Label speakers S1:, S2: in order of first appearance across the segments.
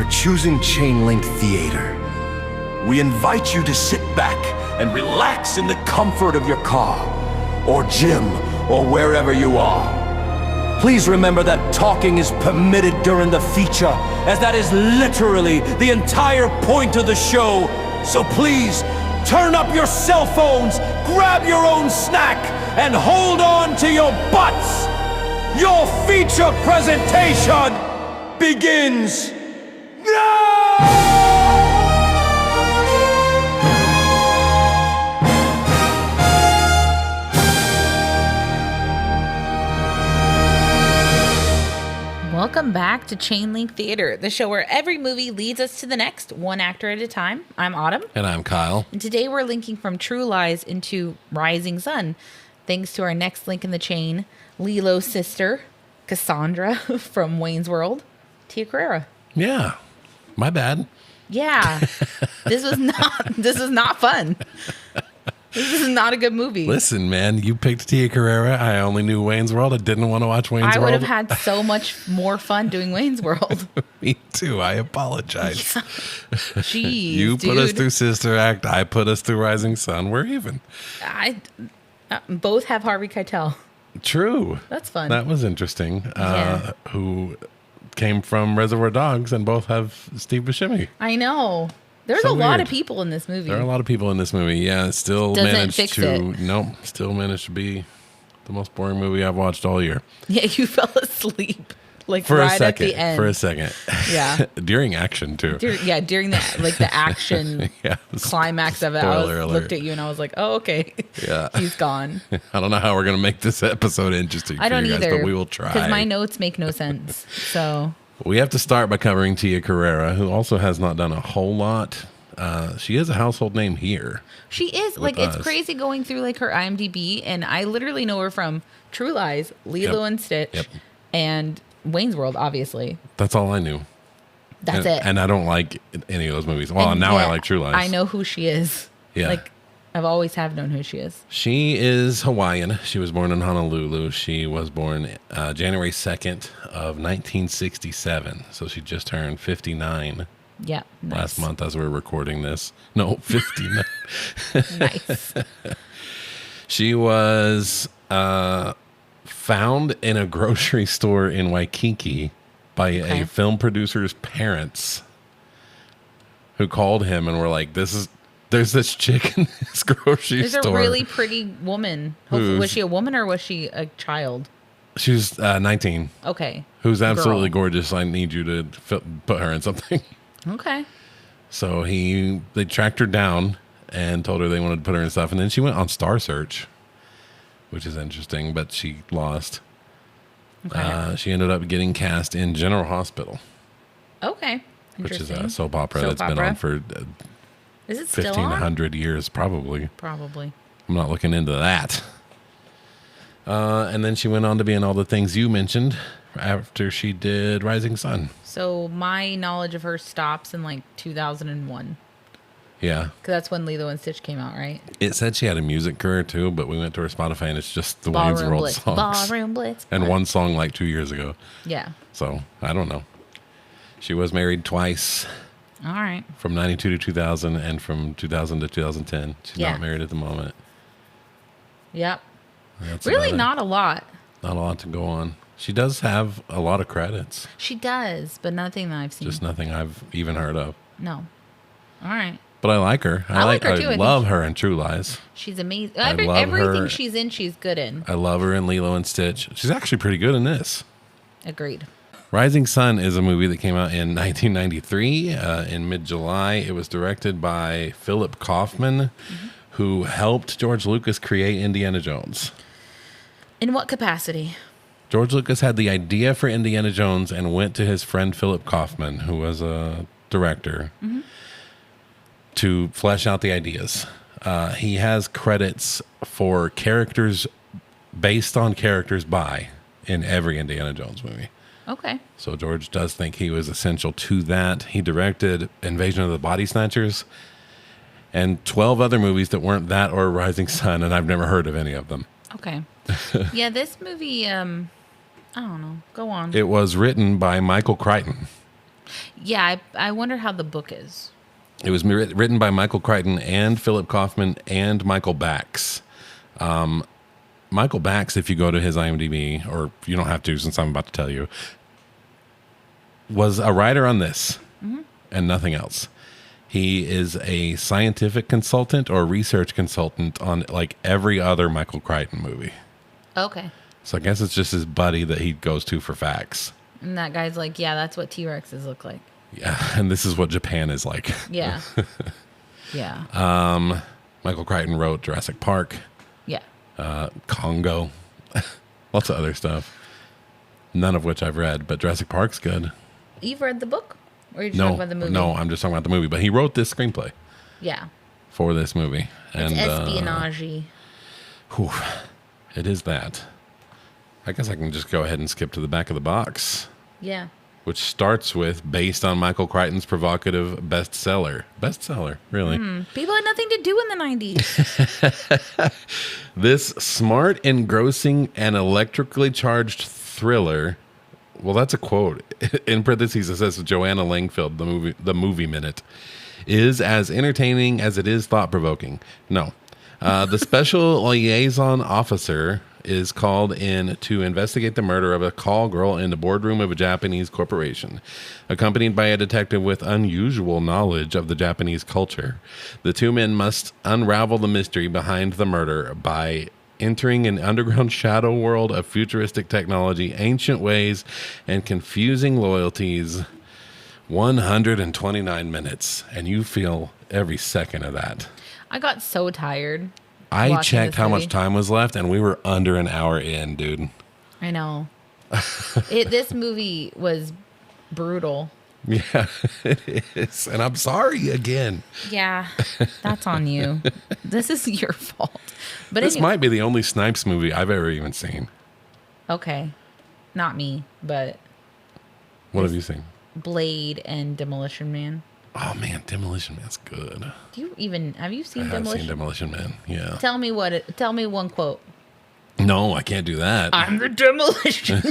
S1: for choosing Chain Link Theater. We invite you to sit back and relax in the comfort of your car, or gym, or wherever you are. Please remember that talking is permitted during the feature, as that is literally the entire point of the show. So please, turn up your cell phones, grab your own snack, and hold on to your butts! Your feature presentation begins now!
S2: Welcome back to Chain Link Theater, the show where every movie leads us to the next, one actor at a time. I'm Autumn.
S3: And I'm Kyle.
S2: And today we're linking from True Lies into Rising Sun, thanks to our next link in the chain, Lilo's sister, Cassandra from Wayne's World, Tia Carrere.
S3: Yeah, my bad.
S2: Yeah, this is not fun. This is not a good movie.
S3: Listen, man, you picked Tia Carrere. I only knew Wayne's World. I didn't want to watch Wayne's World.
S2: I would have had so much more fun doing Wayne's World.
S3: Me too. I apologize.
S2: Yeah. Jeez,
S3: you put us through Sister Act. I put us through Rising Sun. We're even.
S2: Both have Harvey Keitel.
S3: True.
S2: That's fun.
S3: That was interesting. Who came from Reservoir Dogs, and both have Steve Buscemi.
S2: I know. There's a lot of people in this movie.
S3: There are a lot of people in this movie. Yeah, it still
S2: still managed
S3: to be the most boring movie I've watched all year.
S2: Yeah, you fell asleep at the end.
S3: For a second.
S2: Yeah.
S3: During action too.
S2: During the action climax of it. Looked at you and I was like, oh, okay.
S3: Yeah.
S2: He's gone.
S3: I don't know how we're going to make this episode interesting for you guys, but we will try.
S2: Because my notes make no sense. So
S3: we have to start by covering Tia Carrere, who also has not done a whole lot. She is a household name here.
S2: She is. It's crazy going through her IMDb, and I literally know her from True Lies, Lilo and Stitch, and Wayne's World, obviously.
S3: That's all I knew.
S2: That's it.
S3: And I don't like any of those movies. Well, now I like True Lies.
S2: I know who she is.
S3: Yeah.
S2: I've always have known who she is.
S3: She is Hawaiian. She was born in Honolulu. She was born January 2nd of 1967. So she just turned 59.
S2: Yeah. Nice.
S3: Last month as we're recording this. No, 59.
S2: Nice.
S3: She was found in a grocery store in Waikiki by a film producer's parents who called him and were like, there's this chick in this grocery store.
S2: There's a really pretty woman. Was she a woman or was she a child?
S3: She was 19.
S2: Okay.
S3: Who's absolutely gorgeous. I need you to put her in something.
S2: Okay.
S3: So they tracked her down and told her they wanted to put her in stuff. And then she went on Star Search, which is interesting, but she lost. Okay. She ended up getting cast in General Hospital.
S2: Okay.
S3: Which is a soap opera that's been on for
S2: is it still
S3: 1,500 years, probably.
S2: Probably.
S3: I'm not looking into that. And then she went on to be in all the things you mentioned after she did Rising Sun.
S2: So my knowledge of her stops in 2001.
S3: Yeah.
S2: Because that's when Lilo and Stitch came out, right?
S3: It said she had a music career too, but we went to her Spotify and it's just the Wayne's World songs.
S2: Ballroom Blitz.
S3: And one song 2 years ago.
S2: Yeah.
S3: So I don't know. She was married twice.
S2: All right.
S3: From 92 to 2000 and from 2000 to 2010. She's not married at the moment.
S2: Yep.
S3: That's
S2: really not a lot.
S3: Not a lot to go on. She does have a lot of credits.
S2: She does, but nothing that I've seen.
S3: Just nothing I've even heard of.
S2: No. All right.
S3: But I like her.
S2: I like her too.
S3: I love her in True Lies.
S2: She's amazing. Everything she's in, she's good in.
S3: I love her in Lilo and Stitch. She's actually pretty good in this.
S2: Agreed.
S3: Rising Sun is a movie that came out in 1993 in mid-July. It was directed by Philip Kaufman, who helped George Lucas create Indiana Jones.
S2: In what capacity?
S3: George Lucas had the idea for Indiana Jones and went to his friend Philip Kaufman, who was a director, to flesh out the ideas. He has credits for characters based on characters by in every Indiana Jones movie.
S2: Okay.
S3: So George does think he was essential to that. He directed Invasion of the Body Snatchers and 12 other movies that weren't that or Rising Sun, and I've never heard of any of them.
S2: Okay. Yeah, this movie, I don't know. Go on.
S3: It was written by Michael Crichton.
S2: Yeah, I wonder how the book is.
S3: It was written by Michael Crichton and Philip Kaufman and Michael Bax. Michael Bax, if you go to his IMDb, or you don't have to since I'm about to tell you, was a writer on this and nothing else. He is a scientific consultant or research consultant on like every other Michael Crichton movie.
S2: Okay.
S3: So I guess it's just his buddy that he goes to for facts.
S2: And that guy's like, yeah, that's what T-Rexes look like.
S3: Yeah, and this is what Japan is like.
S2: Yeah. Yeah.
S3: Michael Crichton wrote Jurassic Park,
S2: Yeah.
S3: Congo, lots of other stuff. None of which I've read, but Jurassic Park's good.
S2: You've read the book? Or are you just
S3: No,
S2: talking about the movie?
S3: no, I'm just talking about the movie. But he wrote this screenplay
S2: Yeah.
S3: for this movie.
S2: It's
S3: And
S2: espionage-y.
S3: whew, it is that. I guess I can just go ahead and skip to the back of the box,
S2: Yeah.
S3: which starts with based on Michael Crichton's provocative bestseller. Bestseller, really.
S2: People had nothing to do in the 90s.
S3: This smart, engrossing, and electrically charged thriller. Well, that's a quote. In parentheses, it says Joanna Langfield, the movie minute, is as entertaining as it is thought-provoking. No. The special liaison officer is called in to investigate the murder of a call girl in the boardroom of a Japanese corporation. Accompanied by a detective with unusual knowledge of the Japanese culture, the two men must unravel the mystery behind the murder by entering an underground shadow world of futuristic technology, ancient ways, and confusing loyalties. 129 minutes, and you feel every second of that.
S2: I got so tired.
S3: I
S2: watching
S3: checked
S2: this
S3: how
S2: movie.
S3: much time was left, and we were under an hour in, dude.
S2: I know. This movie was brutal.
S3: Yeah, it is. And I'm sorry again.
S2: Yeah, that's on you. This is your fault. But
S3: This
S2: anyway,
S3: might be the only Snipes movie I've ever even seen.
S2: okay, not me, but
S3: What have you seen?
S2: Blade and Demolition Man.
S3: Oh, man, Demolition Man's good.
S2: Do you even have you
S3: I
S2: seen
S3: have
S2: Demolition?
S3: seen Demolition Man, yeah.
S2: Tell me Tell me one quote.
S3: No, I can't do that.
S2: I'm the Demolition.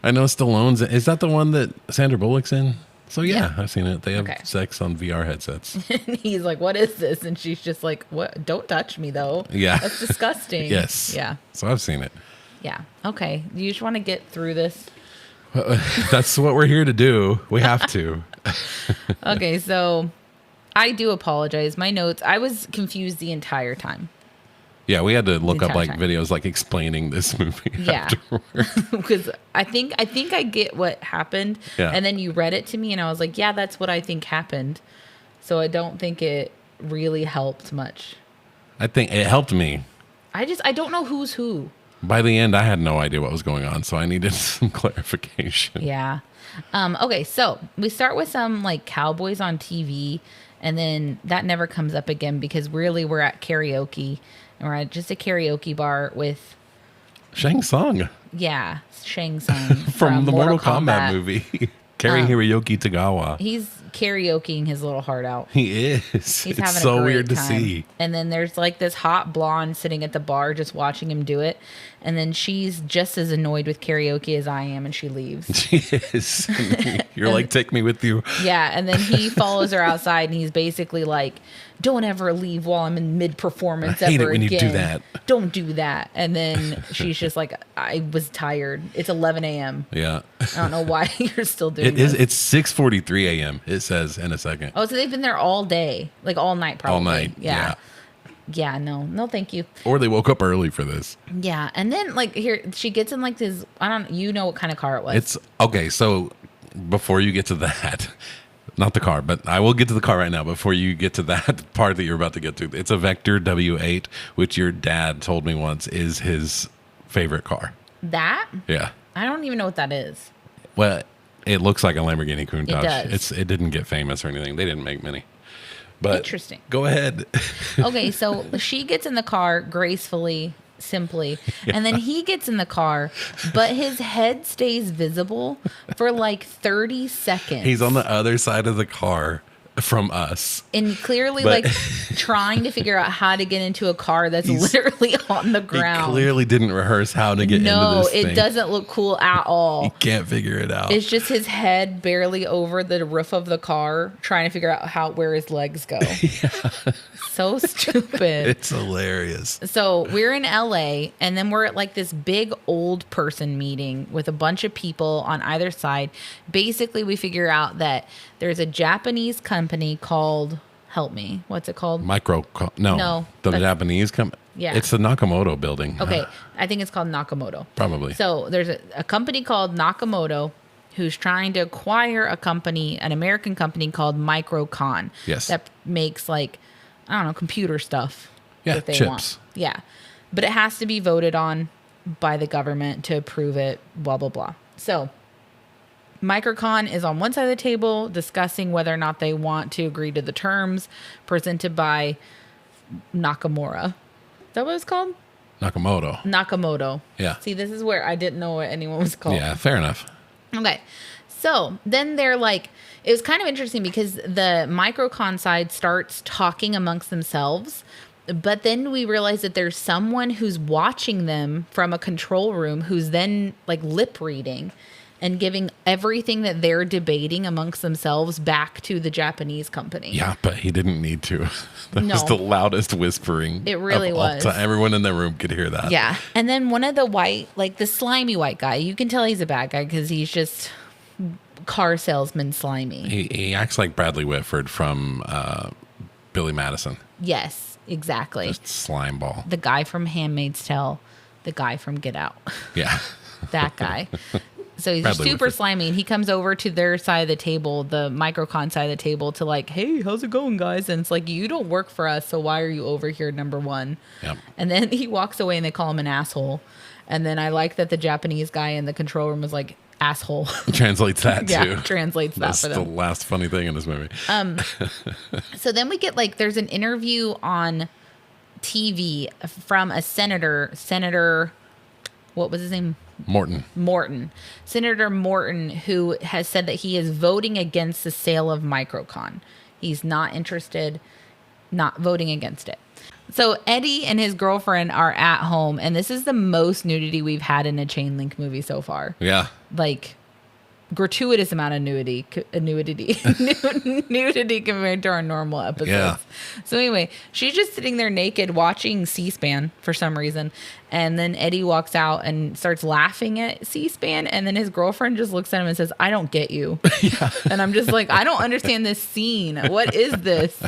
S3: I know Stallone's. Is that the one that Sandra Bullock's in? So, yeah, I've seen it. They have
S2: Okay.
S3: sex on VR headsets.
S2: And he's like, "What is this?" And she's just like, "What? Don't touch me, though.
S3: Yeah.
S2: That's disgusting."
S3: Yes.
S2: Yeah.
S3: So I've seen it.
S2: Yeah. Okay. You just want to get through this.
S3: That's what we're here to do. We have to.
S2: Okay, so I do apologize. My notes, I was confused the entire time.
S3: Yeah, we had to look up
S2: entire
S3: like
S2: time.
S3: videos like explaining this movie.
S2: Yeah.
S3: afterward.
S2: Because I think I get what happened.
S3: Yeah.
S2: And then you read it to me and I was like, yeah, that's what I think happened. So I don't think it really helped much.
S3: I think it helped me.
S2: I don't know who's who.
S3: By the end, I had no idea what was going on, so I needed some clarification.
S2: Yeah. Okay, so we start with some like cowboys on TV, and then that never comes up again because really we're at karaoke, and we're at just a karaoke bar with
S3: Shang Tsung
S2: Shang Tsung
S3: from the Mortal Kombat movie. Cary Hiroyuki Tagawa.
S2: He's karaokeing his little heart out.
S3: He is.
S2: He's
S3: It's
S2: having
S3: so
S2: a great
S3: weird to
S2: time.
S3: see.
S2: And then there's like this hot blonde sitting at the bar just watching him do it. And then she's just as annoyed with karaoke as I am, and she leaves.
S3: She is. You're like, take me with you.
S2: Yeah, and then he follows her outside, and he's basically like, "Don't ever leave while I'm in mid-performance
S3: I hate
S2: ever
S3: it when you do
S2: again.
S3: that."
S2: Don't do that." And then she's just like, "I was tired. It's 11 a.m.
S3: Yeah.
S2: I don't know why you're still doing
S3: It is.
S2: this."
S3: It's 6:43 a.m. It says in a second.
S2: Oh, so they've been there all day, like all night, probably.
S3: All night. Yeah.
S2: Yeah, no, thank you.
S3: Or they woke up early for this.
S2: Yeah, and then like here, she gets in like this. You know what kind of car it was?
S3: It's okay. So before you get to that, not the car, but I will get to the car right now. Before you get to that part that you're about to get to, it's a Vector W8, which your dad told me once is his favorite car.
S2: that.
S3: Yeah.
S2: I don't even know what that is.
S3: Well, it looks like a Lamborghini Countach.
S2: does.
S3: It didn't get famous or anything. They didn't make many. But
S2: Interesting.
S3: Go ahead.
S2: Okay, so she gets in the car gracefully, simply, and then he gets in the car, but his head stays visible for like 30 seconds.
S3: He's on the other side of the car from us.
S2: And clearly,
S3: But-
S2: like, trying to figure out how to get into a car that's literally on the
S3: He
S2: ground.
S3: clearly didn't rehearse how to get into
S2: No,
S3: this thing.
S2: it doesn't look cool at
S3: He
S2: all.
S3: can't figure it out.
S2: It's just his head barely over the roof of the car, trying to figure out where his legs go. So stupid.
S3: It's hilarious.
S2: So we're in LA, and then we're at like this big old person meeting with a bunch of people on either side. Basically, we figure out that there's a Japanese company called, help me, what's it called?
S3: No, the
S2: that's-
S3: Japanese company.
S2: Yeah.
S3: It's the Nakamoto building.
S2: Okay, I think it's called Nakamoto.
S3: Probably.
S2: So there's a company called Nakamoto who's trying to acquire an American company called Microcon.
S3: Yes.
S2: That makes like, I don't know, computer stuff.
S3: Yeah,
S2: that they
S3: chips.
S2: want. Yeah. But it has to be voted on by the government to approve it, blah, blah, blah. So Microcon is on one side of the table discussing whether or not they want to agree to the terms presented by Nakamura. Is that what it's called? Nakamoto.
S3: Yeah.
S2: See, this is where I didn't know what anyone was called.
S3: Yeah, fair enough.
S2: Okay. So then they're like, it was kind of interesting because the Microcon side starts talking amongst themselves, but then we realize that there's someone who's watching them from a control room who's then like lip reading and giving everything that they're debating amongst themselves back to the Japanese company.
S3: Yeah, but he didn't need to. That was
S2: No.
S3: the loudest whispering.
S2: It really
S3: of all
S2: was.
S3: time. Everyone in the room could hear that.
S2: Yeah. And then one of the the slimy white guy, you can tell he's a bad guy because he's just car salesman slimy.
S3: He acts like Bradley Whitford from Billy Madison.
S2: Yes, exactly.
S3: Just slime ball.
S2: The guy from Handmaid's Tale, the guy from Get Out,
S3: Yeah.
S2: that guy. So he's
S3: Bradley
S2: super
S3: Whitford.
S2: slimy, and he comes over to their side of the table, the Microcon side of the table, to like, hey, how's it going, guys? And it's like, you don't work for us, so why are you over here, number one?
S3: Yep.
S2: And then he walks away, and they call him an asshole. And then I like that the Japanese guy in the control room was like, asshole.
S3: Translates that
S2: Yeah,
S3: too.
S2: translates that
S3: That's
S2: for
S3: the
S2: them.
S3: last funny thing in this movie.
S2: So then we get there's an interview on TV from a senator, what was his name? Morton. Senator Morton, who has said that he is voting against the sale of Microcon. He's not interested, not voting against it. So Eddie and his girlfriend are at home, and this is the most nudity we've had in a chain link movie so far.
S3: Yeah.
S2: Like gratuitous amount of nudity compared to our normal episodes.
S3: Yeah.
S2: So anyway, she's just sitting there naked watching C-SPAN for some reason. And then Eddie walks out and starts laughing at C-SPAN. And then his girlfriend just looks at him and says, I don't get you. Yeah. And I'm just like, I don't understand this scene. What is this?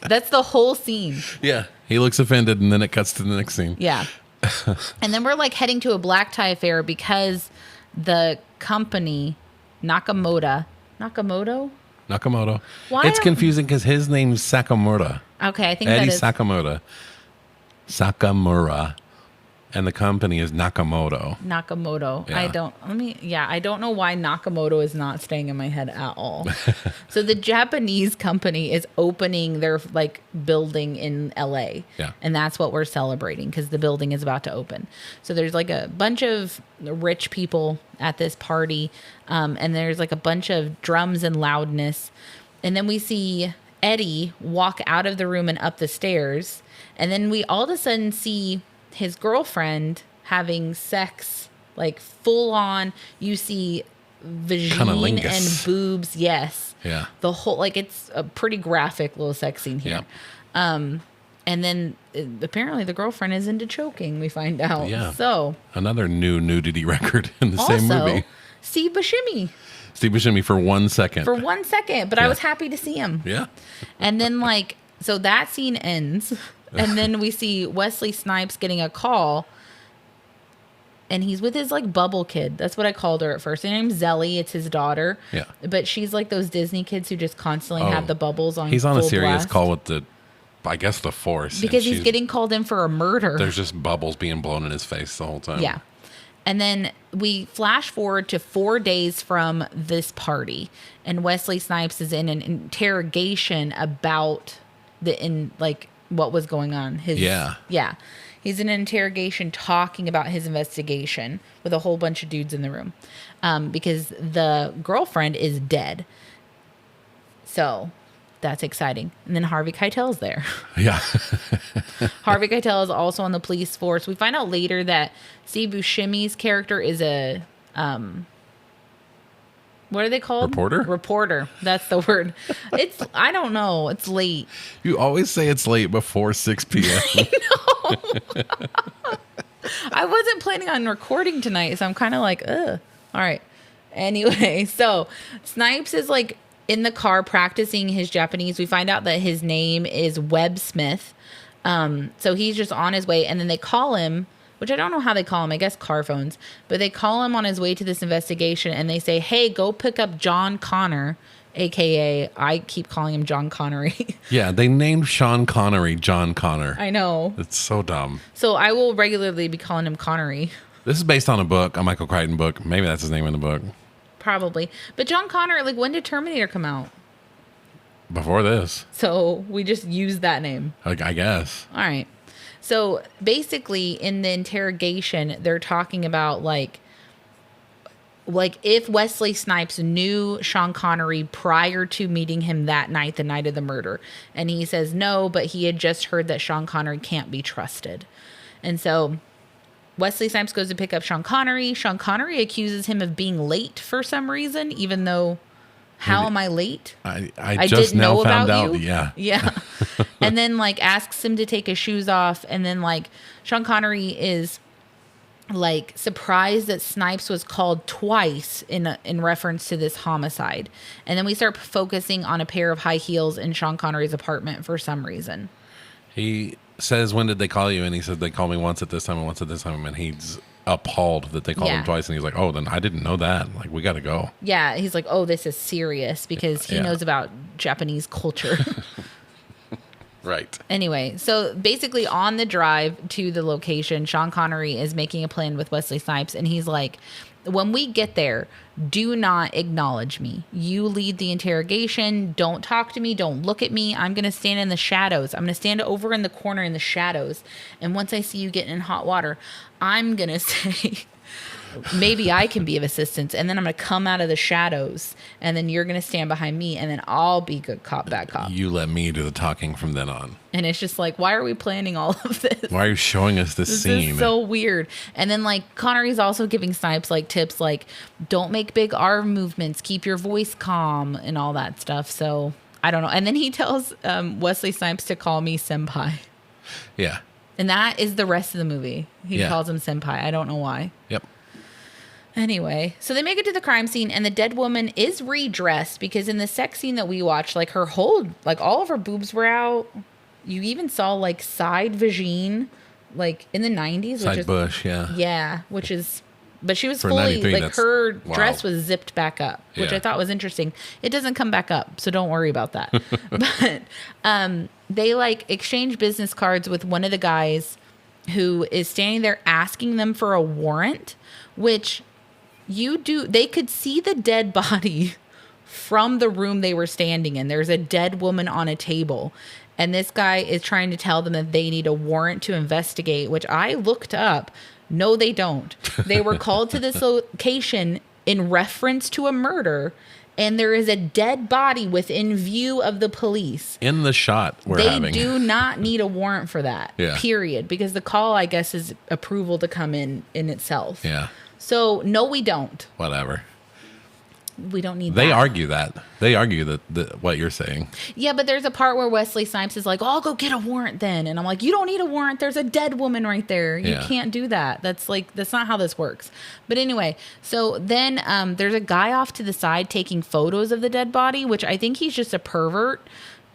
S2: That's the whole scene.
S3: Yeah. He looks offended, and then it cuts to the next scene.
S2: Yeah. And then we're heading to a black tie affair because the company Nakamoto. Why
S3: It's
S2: am-
S3: confusing because his name's Sakamura.
S2: Okay, I think
S3: Eddie
S2: that is
S3: Sakamura. And the company is Nakamoto.
S2: Nakamoto.
S3: Yeah.
S2: I don't know why Nakamoto is not staying in my head at all. So the Japanese company is opening their building in LA.
S3: Yeah.
S2: And that's what we're celebrating because the building is about to open. So there's a bunch of rich people at this party. And there's a bunch of drums and loudness. And then we see Eddie walk out of the room and up the stairs. And then we all of a sudden see his girlfriend having sex, full on. You see vagine
S3: Cunnilingus.
S2: and boobs. Yes.
S3: Yeah.
S2: The whole, it's a pretty graphic little sex scene here.
S3: Yeah.
S2: And then apparently the girlfriend is into choking, we find out.
S3: Yeah.
S2: So
S3: Another new nudity record in the same
S2: also,
S3: movie.
S2: Steve Buscemi
S3: Steve Buscemi for 1 second.
S2: for 1 second, but I
S3: Yeah.
S2: was happy to see him.
S3: Yeah.
S2: And then so that scene ends. And then we see Wesley Snipes getting a call. And he's with his bubble kid. That's what I called her at first. Her name's Zelly. It's his daughter.
S3: Yeah.
S2: But she's like those Disney kids who just constantly
S3: Oh.
S2: have the bubbles on.
S3: He's on a
S2: full
S3: serious
S2: blast.
S3: call with the force. and
S2: Because he's
S3: she's-
S2: getting called in for a murder.
S3: There's just bubbles being blown in his face the whole time.
S2: Yeah. And then we flash forward to 4 days from this party. And Wesley Snipes is in an interrogation about what was going on.
S3: Yeah.
S2: Yeah. He's in an interrogation talking about his investigation with a whole bunch of dudes in the room. Because the girlfriend is dead. So that's exciting. And then Harvey Keitel's there.
S3: Yeah.
S2: Harvey Keitel is also on the police force. We find out later that Steve Buscemi's character is a what are they called? Reporter. That's the word. I don't know. It's late.
S3: You always say it's late before 6 p.m.
S2: I know. I wasn't planning on recording tonight, so I'm kind of like, ugh. All right. Anyway, so Snipes is like in the car practicing his Japanese. We find out that his name is Webb Smith. So he's just on his way, and then they call him, which I don't know how they call him. I guess car phones. But they call him on his way to this investigation, and they say, hey, go pick up John Connor, a.k.a. I keep calling him John Connery.
S3: Yeah, they named Sean Connery John Connor.
S2: I know.
S3: It's so dumb.
S2: So I will regularly be calling him Connery.
S3: This is based on a book, a Michael Crichton book. Maybe that's his name in the book.
S2: Probably. But John Connor, like, when did Terminator come out?
S3: Before this.
S2: So we just use that name.
S3: I guess.
S2: All right. So basically in the interrogation, they're talking about like if Wesley Snipes knew Sean Connery prior to meeting him that night, the night of the murder. And he says no, but he had just heard that Sean Connery can't be trusted. And so Wesley Snipes goes to pick up Sean Connery. Sean Connery accuses him of being late for some reason, even though how am I late?
S3: I just
S2: didn't
S3: now
S2: know
S3: found
S2: about
S3: out.
S2: you.
S3: Yeah.
S2: Yeah. And then like asks him to take his shoes off. And then like Sean Connery is like surprised that Snipes was called twice in reference to this homicide. And then we start focusing on a pair of high heels in Sean Connery's apartment for some reason.
S3: He says, when did they call you? And he said, they called me once at this time and once at this time. And he's appalled that they called him twice. And he's like, oh, then I didn't know that. Like, we got to go.
S2: Yeah. He's like, oh, this is serious because he knows about Japanese culture.
S3: Right.
S2: Anyway, so basically on the drive to the location, Sean Connery is making a plan with Wesley Snipes. And he's like, when we get there, do not acknowledge me. You lead the interrogation. Don't talk to me. Don't look at me. I'm going to stand in the shadows. I'm going to stand over in the corner in the shadows. And once I see you getting in hot water, I'm going to say, maybe I can be of assistance. And then I'm going to come out of the shadows. And then you're going to stand behind me. And then I'll be good cop, bad cop.
S3: You let me do the talking from then on.
S2: And it's just like, why are we planning all of this?
S3: Why are you showing us this scene?
S2: Is so weird. And then like Connery's also giving Snipes like tips like, don't make big arm movements, keep your voice calm and all that stuff. So I don't know. And then he tells Wesley Snipes to call me senpai.
S3: Yeah.
S2: And that is the rest of the movie. He calls him senpai. I don't know why.
S3: Yep.
S2: Anyway, so they make it to the crime scene and the dead woman is redressed because in the sex scene that we watched, like her whole, like all of her boobs were out. You even saw like side vagine, like in the 90s.
S3: Side bush, yeah.
S2: Yeah, which is, but she was
S3: For
S2: fully,
S3: 93,
S2: like her
S3: wow.
S2: dress was zipped back up, which I thought was interesting. It doesn't come back up, so don't worry about that. But they like exchange business cards with one of the guys who is standing there asking them for a warrant, which they could see the dead body from the room they were standing in. There's a dead woman on a table. And this guy is trying to tell them that they need a warrant to investigate, which I looked up. No, they don't. They were called to this location in reference to a murder, and there is a dead body within view of the police.
S3: In the shot we're having.
S2: They do not need a warrant for that, period, because the call, I guess, is approval to come in itself.
S3: Yeah.
S2: So, no, we don't.
S3: Whatever.
S2: We don't need
S3: They
S2: that.
S3: argue that. They argue that what you're saying.
S2: Yeah, but there's a part where Wesley Snipes is like, oh, I'll go get a warrant then. And I'm like, you don't need a warrant. There's a dead woman right there. You can't do that. That's not how this works. But anyway, so then there's a guy off to the side taking photos of the dead body, which I think he's just a pervert.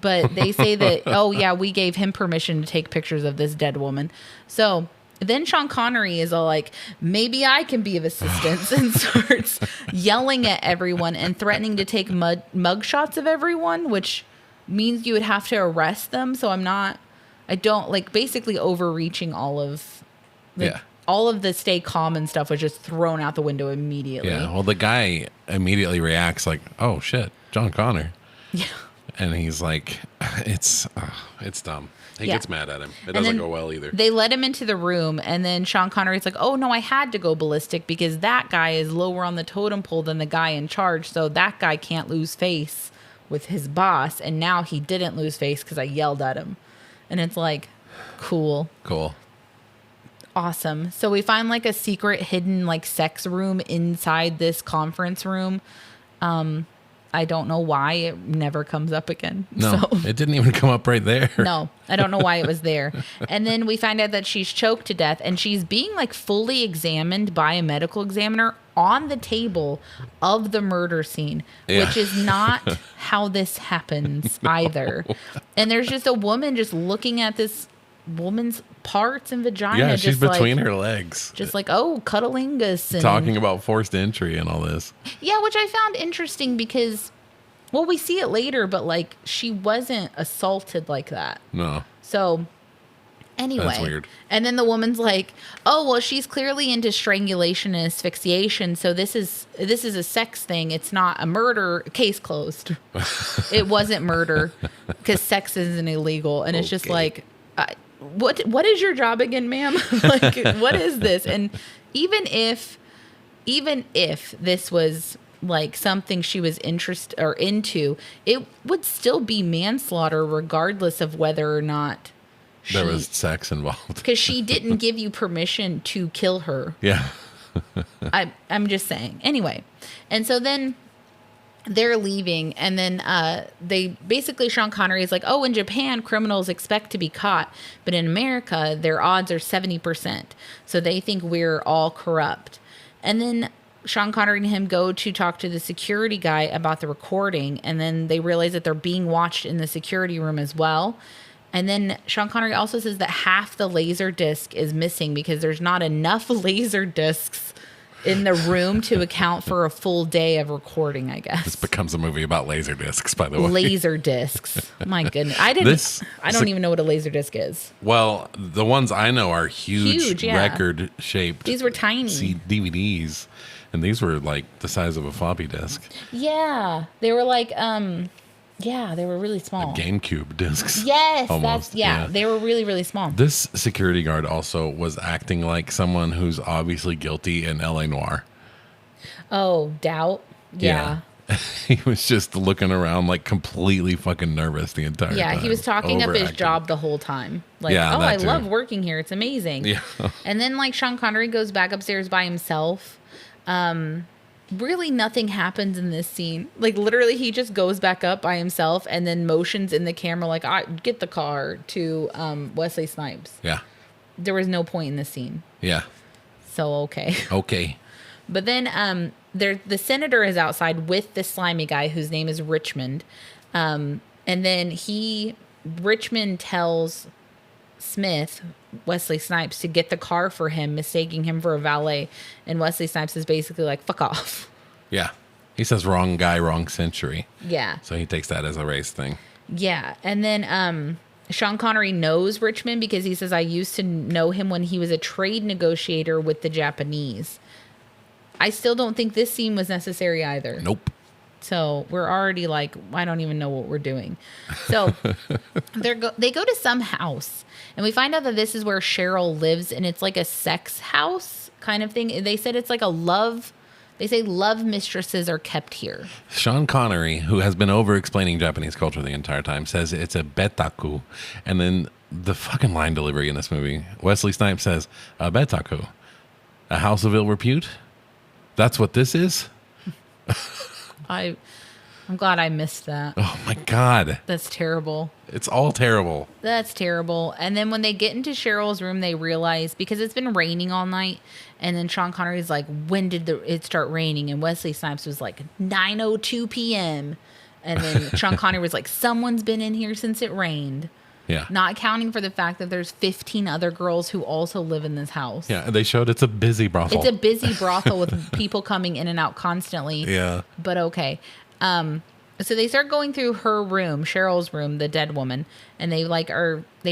S2: But they say that, oh, yeah, we gave him permission to take pictures of this dead woman. So then Sean Connery is all like, maybe I can be of assistance, and starts yelling at everyone and threatening to take mug shots of everyone, which means you would have to arrest them. So I don't like basically overreaching all of the stay calm and stuff was just thrown out the window immediately.
S3: Yeah. Well, the guy immediately reacts like, oh shit, John Connor.
S2: Yeah.
S3: And he's like, it's dumb. He gets mad at him. It doesn't go well either.
S2: They let him into the room, and then Sean Connery's like, oh, no, I had to go ballistic because that guy is lower on the totem pole than the guy in charge, so that guy can't lose face with his boss, and now he didn't lose face because I yelled at him. And it's like, cool. Awesome. So we find like a secret hidden like sex room inside this conference room. I don't know why it never comes up again.
S3: No, it didn't even come up right there.
S2: No, I don't know why it was there. And then we find out that she's choked to death, and she's being like fully examined by a medical examiner on the table of the murder scene, which is not how this happens either. And there's just a woman just looking at this woman's parts and vagina.
S3: Yeah, she's
S2: just
S3: between
S2: like,
S3: her legs.
S2: just like, oh, cuddlingus. And,
S3: talking about forced entry and all this.
S2: yeah, which I found interesting because, well, we see it later, but like she wasn't assaulted like that.
S3: No.
S2: So anyway.
S3: That's weird.
S2: And then the woman's like, oh, well, she's clearly into strangulation and asphyxiation. So this is a sex thing. It's not a murder. Case closed. It wasn't murder because sex isn't illegal. And it's just like, what is your job again, ma'am? Like, what is this? And even if this was like something she was interested or into, it would still be manslaughter regardless of whether or not
S3: there was sex involved.
S2: Because she didn't give you permission to kill her.
S3: Yeah.
S2: I'm just saying. Anyway, and so then they're leaving, and then they basically, Sean Connery is like, oh, in Japan, criminals expect to be caught, but in America, their odds are 70%. So they think we're all corrupt. And then Sean Connery and him go to talk to the security guy about the recording, and then they realize that they're being watched in the security room as well. And then Sean Connery also says that half the laser disc is missing because there's not enough laser discs in the room to account for a full day of recording, I guess.
S3: This becomes a movie about laser discs, by the way.
S2: Laser discs. My goodness. I don't even know what a laser disc is.
S3: Well, the ones I know are huge
S2: yeah.
S3: record shaped.
S2: These were tiny.
S3: DVDs. And these were like the size of a floppy disk.
S2: Yeah. They were like, they were really small.
S3: Like GameCube discs.
S2: Yes.
S3: Almost.
S2: Yeah. They were really, really small.
S3: This security guard also was acting like someone who's obviously guilty in LA Noire.
S2: Oh, doubt. Yeah.
S3: He was just looking around like completely fucking nervous the entire time.
S2: Yeah, he was talking up his job the whole time. Like, I love working here. It's amazing.
S3: Yeah.
S2: And then like Sean Connery goes back upstairs by himself. Really nothing happens in this scene. Like literally he just goes back up by himself and then motions in the camera like, get the car to Wesley Snipes.
S3: Yeah.
S2: There was no point in this scene.
S3: Yeah.
S2: So okay.
S3: Okay.
S2: But then the senator is outside with the slimy guy whose name is Richmond. And then Richmond tells Smith, Wesley Snipes, to get the car for him, mistaking him for a valet. And Wesley Snipes is basically like, fuck off.
S3: Yeah. He says wrong guy, wrong century.
S2: Yeah.
S3: So he takes that as a race thing.
S2: Yeah. And then Sean Connery knows Richmond because he says, I used to know him when he was a trade negotiator with the Japanese. I still don't think this scene was necessary either.
S3: Nope.
S2: So we're already like, I don't even know what we're doing. So they go to some house, and we find out that this is where Cheryl lives, and it's like a sex house kind of thing. They said it's like they say love mistresses are kept here.
S3: Sean Connery, who has been over-explaining Japanese culture the entire time, says it's a betaku. And then the fucking line delivery in this movie, Wesley Snipes says, a betaku, a house of ill repute? That's what this is?
S2: I'm glad I missed that.
S3: Oh my God.
S2: That's terrible.
S3: It's all terrible.
S2: That's terrible. And then when they get into Cheryl's room, they realize, because it's been raining all night, and then Sean Connery's like, when did it start raining? And Wesley Snipes was like, 9:02 p.m. And then Sean Connery was like, someone's been in here since it rained.
S3: Yeah.
S2: Not accounting for the fact that there's 15 other girls who also live in this house.
S3: Yeah, they showed it's a busy brothel.
S2: It's a busy brothel with people coming in and out constantly.
S3: Yeah.
S2: But okay. So they start going through her room, Cheryl's room, the dead woman, and they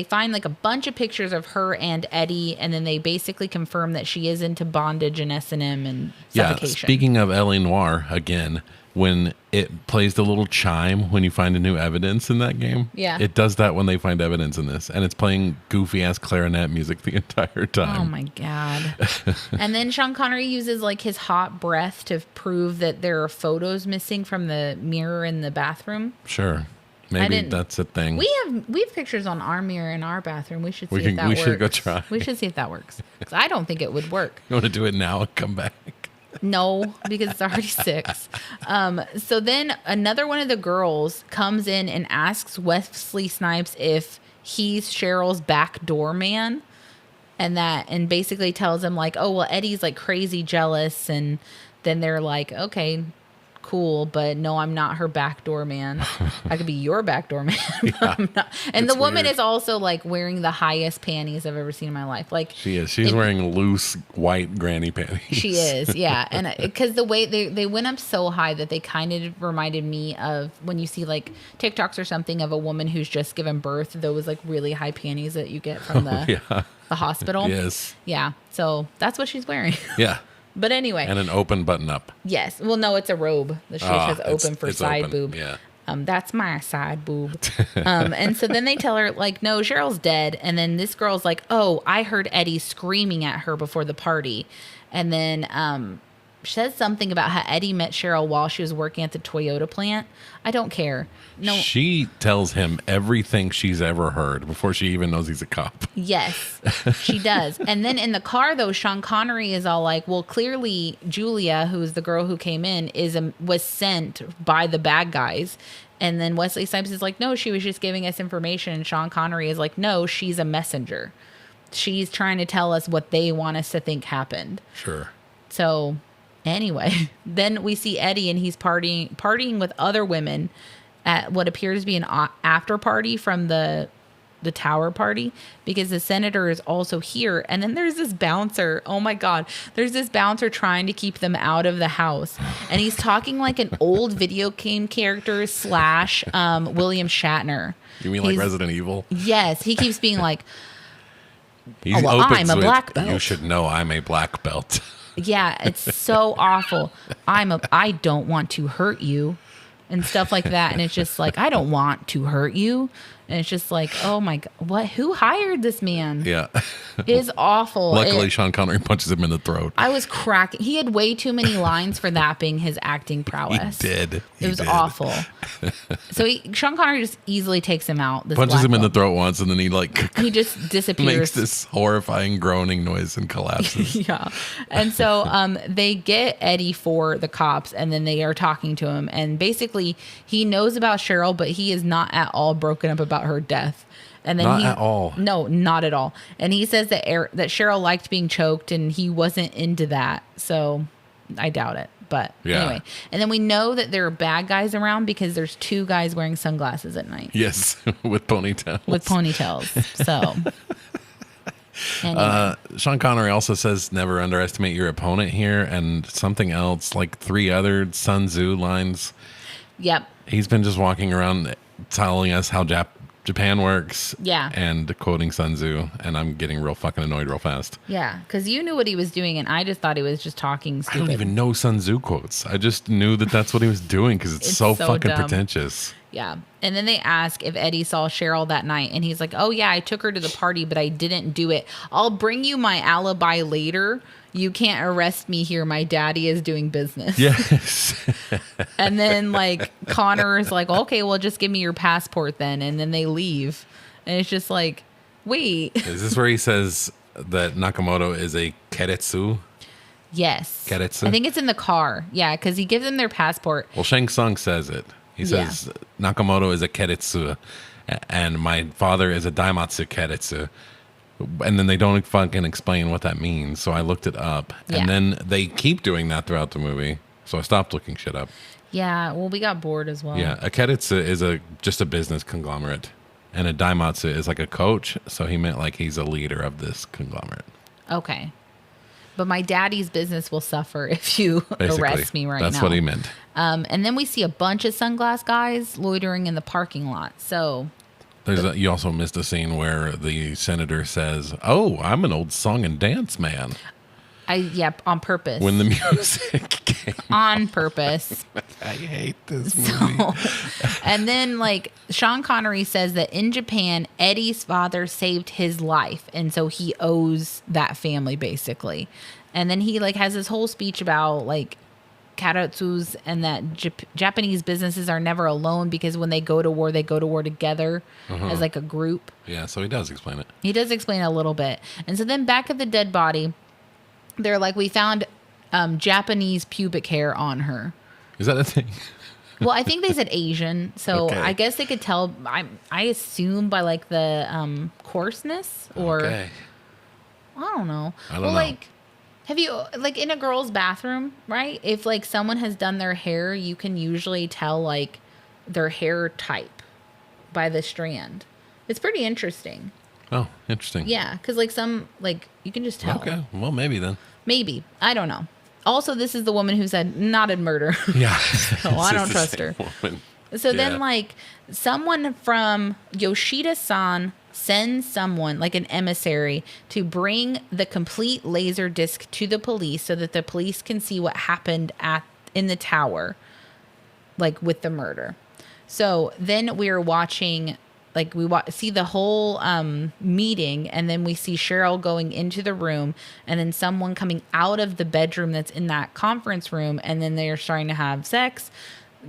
S2: find like a bunch of pictures of her and Eddie, and then they basically confirm that she is into bondage and S&M and suffocation.
S3: Yeah, speaking of L.A. Noire, again, when it plays the little chime when you find a new evidence in that game.
S2: Yeah.
S3: It does that when they find evidence in this. And it's playing goofy ass clarinet music the entire time.
S2: Oh my God. And then Sean Connery uses like his hot breath to prove that there are photos missing from the mirror in the bathroom.
S3: Sure. Maybe that's a thing.
S2: We have pictures on our mirror in our bathroom. We should see if that works.
S3: We should go try.
S2: We should see if that works. Because I don't think it would work.
S3: You want to do it now and come back?
S2: No, because it's already 6. So then another one of the girls comes in and asks Wesley Snipes if he's Cheryl's backdoor man, and basically tells him like, oh, well, Eddie's like crazy jealous, and then they're like, okay, cool, but no, I'm not her backdoor man. I could be your backdoor man.
S3: Yeah,
S2: I'm not. And the woman is also like wearing the highest panties I've ever seen in my life. Like
S3: she is. She's wearing loose white granny panties.
S2: She is, yeah. And because the way they went up so high that they kind of reminded me of when you see like TikToks or something of a woman who's just given birth, those like really high panties that you get from the hospital.
S3: Yes.
S2: Yeah. So that's what she's wearing.
S3: Yeah.
S2: But anyway.
S3: And an open button up.
S2: Yes. Well, no, it's a robe that she has open for side
S3: open.
S2: boob.
S3: Yeah.
S2: That's my side boob. And so then they tell her, like, no, Cheryl's dead. And then this girl's like, oh, I heard Eddie screaming at her before the party. And then says something about how Eddie met Cheryl while she was working at the Toyota plant. I don't care. No.
S3: She tells him everything she's ever heard before she even knows he's a cop.
S2: Yes, she does. And then in the car, though, Sean Connery is all like, well, clearly Julia, who's the girl who came in, was sent by the bad guys. And then Wesley Snipes is like, no, she was just giving us information. And Sean Connery is like, no, she's a messenger. She's trying to tell us what they want us to think happened.
S3: Sure.
S2: So anyway, then we see Eddie, and he's partying with other women at what appears to be an after party from the tower party, because the senator is also here. And then there's this bouncer. Oh my God. There's this bouncer trying to keep them out of the house. And he's talking like an old video game character / William Shatner.
S3: You mean like Resident Evil?
S2: Yes. He keeps being like,
S3: I'm
S2: a black belt.
S3: You should know I'm a black belt.
S2: Yeah, it's so awful. I don't want to hurt you and stuff like that. And it's just like, I don't want to hurt you. And it's just like, oh my God, who hired this man?
S3: Yeah.
S2: It is awful.
S3: Luckily, Sean Connery punches him in the throat.
S2: I was cracking. He had way too many lines for that being his acting prowess.
S3: He did.
S2: It was awful. So Sean Connery just easily takes him out.
S3: Punches him in the throat once, and then
S2: he just disappears.
S3: Makes this horrifying groaning noise and collapses.
S2: Yeah. And so they get Eddie for the cops, and then they are talking to him. And basically, he knows about Cheryl, but he is not at all broken up about her death. And then
S3: not at all.
S2: No, not at all. And he says that Cheryl liked being choked, and he wasn't into that. So I doubt it. But anyway. And then we know that there are bad guys around because there's 2 guys wearing sunglasses at night.
S3: Yes, with ponytails.
S2: So anyway.
S3: Sean Connery also says never underestimate your opponent here, and something else, like 3 other Sun Tzu lines.
S2: Yep.
S3: He's been just walking around telling us how Japan works.
S2: Yeah.
S3: And quoting Sun Tzu, and I'm getting real fucking annoyed real fast.
S2: Yeah, because you knew what he was doing, and I just thought he was just talking stupid.
S3: I don't even know Sun Tzu quotes. I just knew that that's what he was doing because it's so fucking
S2: dumb.
S3: pretentious.
S2: Yeah. And then they ask if Eddie saw Cheryl that night, and he's like, oh yeah, I took her to the party, but I didn't do it. I'll bring you my alibi later. You can't arrest me here. My daddy is doing business.
S3: Yes.
S2: And then like Connor is like, okay, well just give me your passport then. And then they leave. And it's just like, wait.
S3: Is this where he says that Nakamoto is a Keretsu?
S2: Yes.
S3: Keretsu?
S2: I think it's in the car. Yeah, because he gives them their passport.
S3: Well, Shang Tsung says it. He says Nakamoto is a Keretsu and my father is a Daimatsu Keretsu. And then they don't fucking explain what that means. So I looked it up.
S2: Yeah.
S3: And then they keep doing that throughout the movie. So I stopped looking shit up.
S2: Yeah, well, we got bored as well.
S3: Yeah, a Keretsu is just a business conglomerate. And a Daimatsu is like a coach. So he meant like he's a leader of this conglomerate.
S2: Okay. But my daddy's business will suffer if you arrest me right now.
S3: That's what he meant.
S2: And then we see a bunch of sunglass guys loitering in the parking lot. So...
S3: You also missed a scene where the senator says, oh, I'm an old song and dance man.
S2: On purpose.
S3: When the music came.
S2: On purpose.
S3: I hate this movie.
S2: And then like Sean Connery says that in Japan, Eddie's father saved his life. And so he owes that family basically. And then he like has this whole speech about like karatsus and that Japanese businesses are never alone because when they go to war together as like a group.
S3: Yeah, so he does explain it.
S2: He does explain a little bit. And so then back at the dead body, they're like, we found Japanese pubic hair on her.
S3: Is that a thing?
S2: Well, I think they said Asian. So
S3: Okay.
S2: I guess they could tell, I assume by like the coarseness or
S3: Okay.
S2: I don't know.
S3: I don't know.
S2: Like, have you, like in a girl's bathroom, right? If like someone has done their hair, you can usually tell like their hair type by the strand. It's pretty interesting.
S3: Oh, interesting.
S2: Yeah. Because like some, like you can just tell.
S3: Okay. Well, maybe then.
S2: Maybe. I don't know. Also, this is the woman who said not in murder.
S3: Yeah.
S2: So I don't trust her.
S3: Woman.
S2: So
S3: Yeah.
S2: then, like, someone from Yoshida-san sends someone, like an emissary, to bring the complete laser disc to the police so that the police can see what happened in the tower, like with the murder. So then we're watching, like, see the whole meeting, and then we see Cheryl going into the room, and then someone coming out of the bedroom that's in that conference room, and then they're starting to have sex.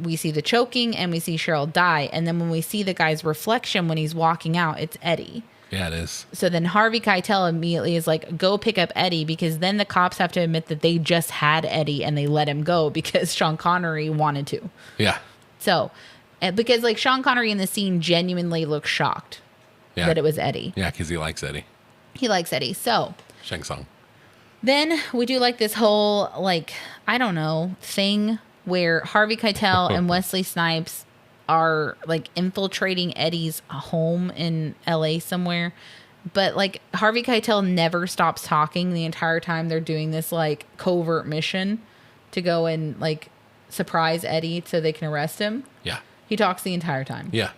S2: We see the choking, and we see Cheryl die. And then when we see the guy's reflection when he's walking out, it's Eddie.
S3: Yeah, it is.
S2: So then Harvey Keitel immediately is like, go pick up Eddie, because then the cops have to admit that they just had Eddie and they let him go because Sean Connery wanted to.
S3: Yeah.
S2: So, because like Sean Connery in the scene genuinely looks shocked that it was Eddie.
S3: Yeah, because he likes Eddie.
S2: He likes Eddie. So
S3: Shang Tsung.
S2: then we do like this whole, like, I don't know, thing where Harvey Keitel and Wesley Snipes are like infiltrating Eddie's home in LA somewhere. But like Harvey Keitel never stops talking the entire time they're doing this like covert mission to go and like surprise Eddie so they can arrest him.
S3: Yeah.
S2: He talks the entire time.
S3: Yeah.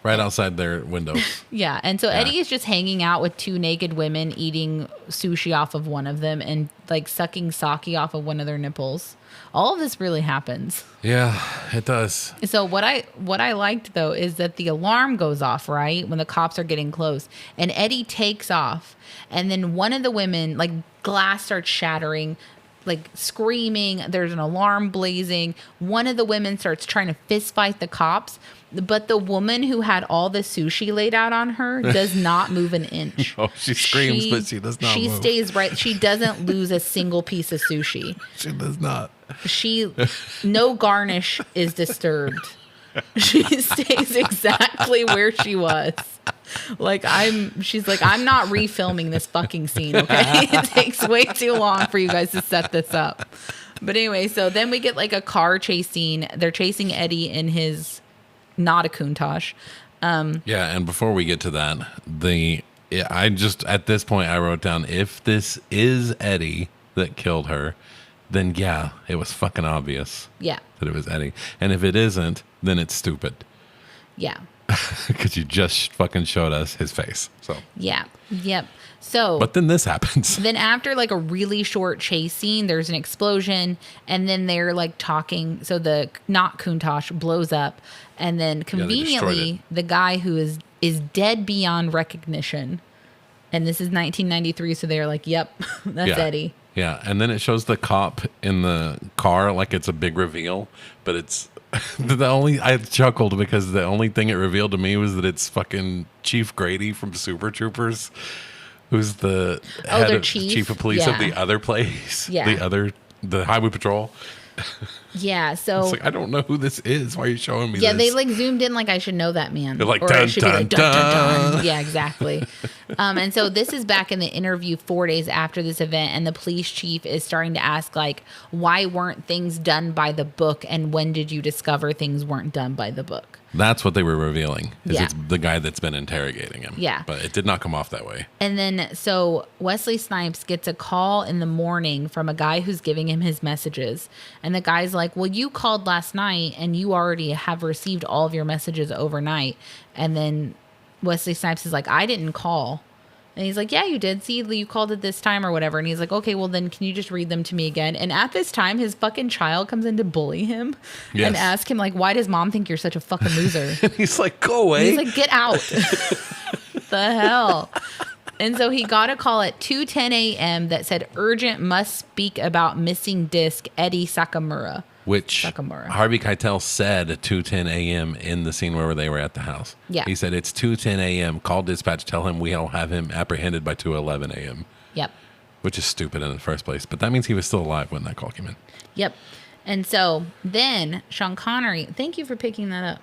S3: Right outside their windows.
S2: Yeah. And so Eddie is just hanging out with two naked women, eating sushi off of one of them and like sucking sake off of one of their nipples. All of this really happens.
S3: Yeah, it does.
S2: So what I liked though is that the alarm goes off, right? When the cops are getting close, and Eddie takes off, and then one of the women, like, glass starts shattering, like screaming, there's an alarm blazing. One of the women starts trying to fist fight the cops, but the woman who had all the sushi laid out on her does not move an inch.
S3: Oh, she screams, but she does not move.
S2: Stays right. She doesn't lose a single piece of sushi.
S3: She does not.
S2: No garnish is disturbed. She stays exactly where she was. She's like, I'm not refilming this fucking scene, okay? It takes way too long for you guys to set this up. But anyway, so then we get like a car chase scene. They're chasing Eddie in his, not a Countach.
S3: Yeah, and before we get to that, I just, at this point, I wrote down, if this is Eddie that killed her, then yeah, it was fucking obvious.
S2: Yeah.
S3: That it was Eddie. And if it isn't, then it's stupid.
S2: Yeah.
S3: Because you just fucking showed us his face. So.
S2: Yeah. Yep. So.
S3: But then this happens.
S2: Then after like a really short chase scene, there's an explosion, and then they're like talking. So the not Countach blows up, and then conveniently the guy who is dead beyond recognition. And this is 1993, so they're like, "Yep, that's Eddie."
S3: Yeah, and then it shows the cop in the car like it's a big reveal, but it's I chuckled because the only thing it revealed to me was that it's fucking Chief Grady from Super Troopers, who's the head of chief of police of the other place, the highway patrol.
S2: Yeah, so
S3: it's like, I don't know who this is. Why are you showing me this?
S2: Yeah, they like zoomed in like I should know that man.
S3: They're like,
S2: or
S3: dun,
S2: it should
S3: dun,
S2: be like dun,
S3: dun.
S2: dun, dun. Yeah, exactly. And so this is back in the interview 4 days after this event, and the police chief is starting to ask like, why weren't things done by the book, and when did you discover things weren't done by the book?
S3: That's what they were revealing.
S2: Yeah.
S3: It's the guy that's been interrogating him.
S2: Yeah.
S3: But it did not come off that way.
S2: And then so Wesley Snipes gets a call in the morning from a guy who's giving him his messages. And the guy's like, well, you called last night and you already have received all of your messages overnight. And then Wesley Snipes is like, I didn't call. And he's like, yeah, you did. See, you called it this time or whatever. And he's like, okay, well, then can you just read them to me again? And at this time, his fucking child comes in to bully him and ask him, like, why does mom think you're such a fucking loser?
S3: And he's like, go away.
S2: He's like, get out. The hell? And so he got a call at 2:10 a.m. that said, urgent, must speak about missing disc, Eddie Sakamura.
S3: Which Harvey Keitel said at 2:10 a.m. in the scene where they were at the house.
S2: Yeah.
S3: He said, it's 2:10 a.m. Call dispatch, tell him we'll have him apprehended by 2:11 a.m.
S2: Yep.
S3: Which is stupid in the first place. But that means he was still alive when that call came in.
S2: Yep. And so then Sean Connery, thank you for picking that up.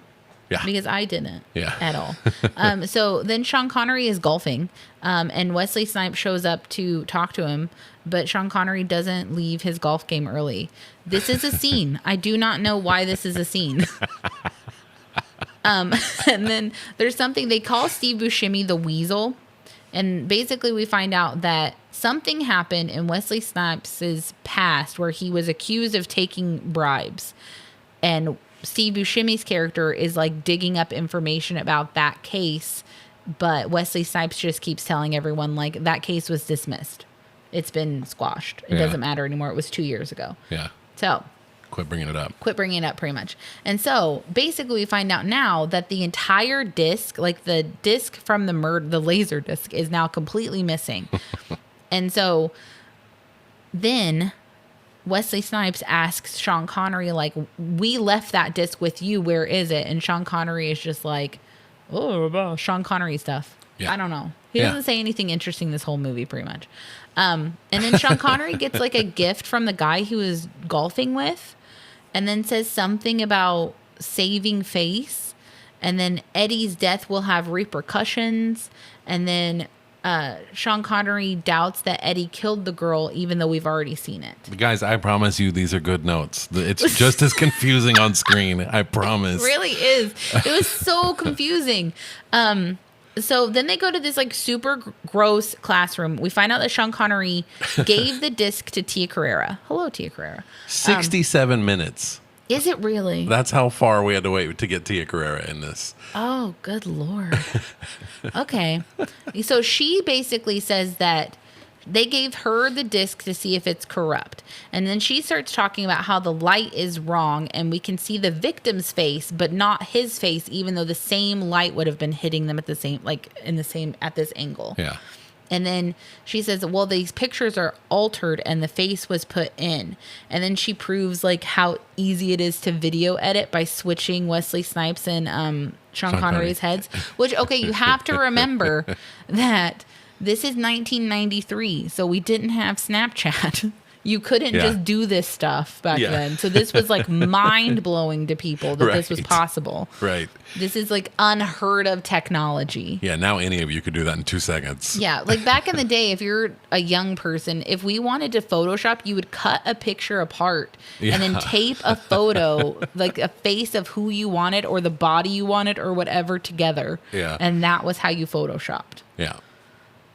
S3: Yeah.
S2: Because I didn't at all.
S3: Yeah.
S2: So then Sean Connery is golfing, and Wesley Snipes shows up to talk to him, but Sean Connery doesn't leave his golf game early. This is a scene. I do not know why this is a scene. And then there's something, they call Steve Buscemi the Weasel. And basically we find out that something happened in Wesley Snipes' past where he was accused of taking bribes. And Steve Buscemi's character is like digging up information about that case, but Wesley Snipes just keeps telling everyone like that case was dismissed. It's been squashed. It doesn't matter anymore. It was 2 years ago.
S3: Yeah.
S2: So
S3: quit bringing it up.
S2: Quit bringing it up pretty much. And so basically we find out now that the entire disc, like the disc from the laser disc is now completely missing. And so then Wesley Snipes asks Sean Connery, like, we left that disc with you. Where is it? And Sean Connery is just like, oh, Sean Connery stuff. Yeah. I don't know. He doesn't say anything interesting this whole movie, pretty much. And then Sean Connery gets like a gift from the guy he was golfing with, and then says something about saving face. And then Eddie's death will have repercussions. And then Sean Connery doubts that Eddie killed the girl, even though we've already seen it.
S3: Guys, I promise you these are good notes. It's just as confusing on screen. I promise.
S2: It really is. It was so confusing. So then they go to this like super gross classroom. We find out that Sean Connery gave the disc to Tia Carrere. Hello, Tia Carrere.
S3: 67 minutes.
S2: Is it really?
S3: That's how far we had to wait to get Tia Carrere in this.
S2: Oh, good Lord. Okay. So she basically says that they gave her the disc to see if it's corrupt. And then she starts talking about how the light is wrong and we can see the victim's face, but not his face, even though the same light would have been hitting them at the same, like in the same, at this angle.
S3: Yeah.
S2: And then she says, well, these pictures are altered and the face was put in. And then she proves like how easy it is to video edit by switching Wesley Snipes and Sean Connery's heads. Which, okay, you have to remember that this is 1993, so we didn't have Snapchat. You couldn't just do this stuff back then. So this was like mind-blowing to people that this was possible.
S3: Right.
S2: This is like unheard of technology.
S3: Yeah, now any of you could do that in 2 seconds.
S2: Yeah, like back in the day, if you're a young person, if we wanted to Photoshop, you would cut a picture apart and then tape a photo, like a face of who you wanted or the body you wanted or whatever together.
S3: Yeah.
S2: And that was how you Photoshopped.
S3: Yeah.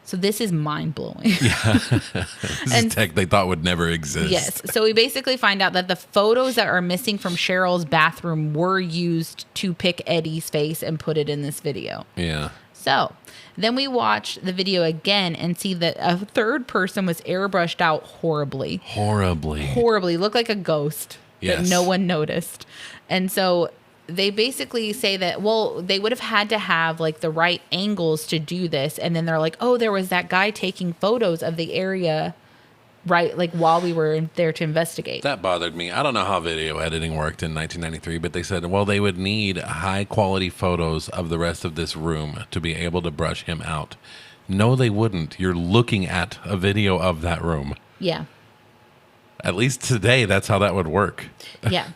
S2: So this is mind-blowing.
S3: Yeah. This is tech they thought would never exist.
S2: Yes. So we basically find out that the photos that are missing from Cheryl's bathroom were used to pick Eddie's face and put it in this video.
S3: Yeah.
S2: So then we watch the video again and see that a third person was airbrushed out horribly. Horribly. Looked like a ghost that no one noticed. And so they basically say that, well, they would have had to have like the right angles to do this. And then they're like, oh, there was that guy taking photos of the area, right? Like while we were there to investigate.
S3: That bothered me. I don't know how video editing worked in 1993, but they said, well, they would need high quality photos of the rest of this room to be able to brush him out. No, they wouldn't. You're looking at a video of that room.
S2: Yeah.
S3: At least today, that's how that would work.
S2: Yeah.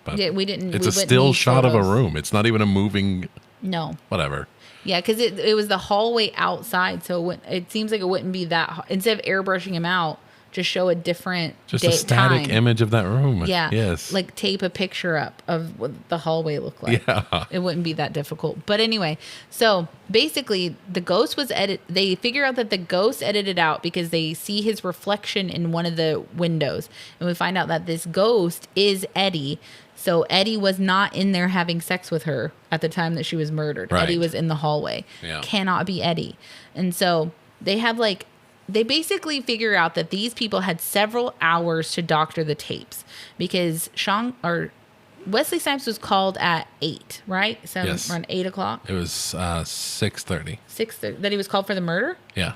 S3: But
S2: yeah,
S3: it's a still shot of a room. It's not even a moving.
S2: No.
S3: Whatever.
S2: Yeah, because it was the hallway outside, so it seems like it wouldn't be that. Instead of airbrushing him out, just show a different
S3: just a static image of that room.
S2: Yeah.
S3: Yes.
S2: Like tape a picture up of what the hallway looked like.
S3: Yeah.
S2: It wouldn't be that difficult. But anyway, so basically the ghost was they figure out that the ghost edited out because they see his reflection in one of the windows. And we find out that this ghost is Eddie. So Eddie was not in there having sex with her at the time that she was murdered.
S3: Right.
S2: Eddie was in the hallway.
S3: Yeah.
S2: Cannot be Eddie. And so they have like, they basically figure out that these people had several hours to doctor the tapes because Wesley Snipes was called at 8, right? So
S3: yes.
S2: around 8 o'clock.
S3: It was 6:30.
S2: 6:30. That he was called for the murder?
S3: Yeah.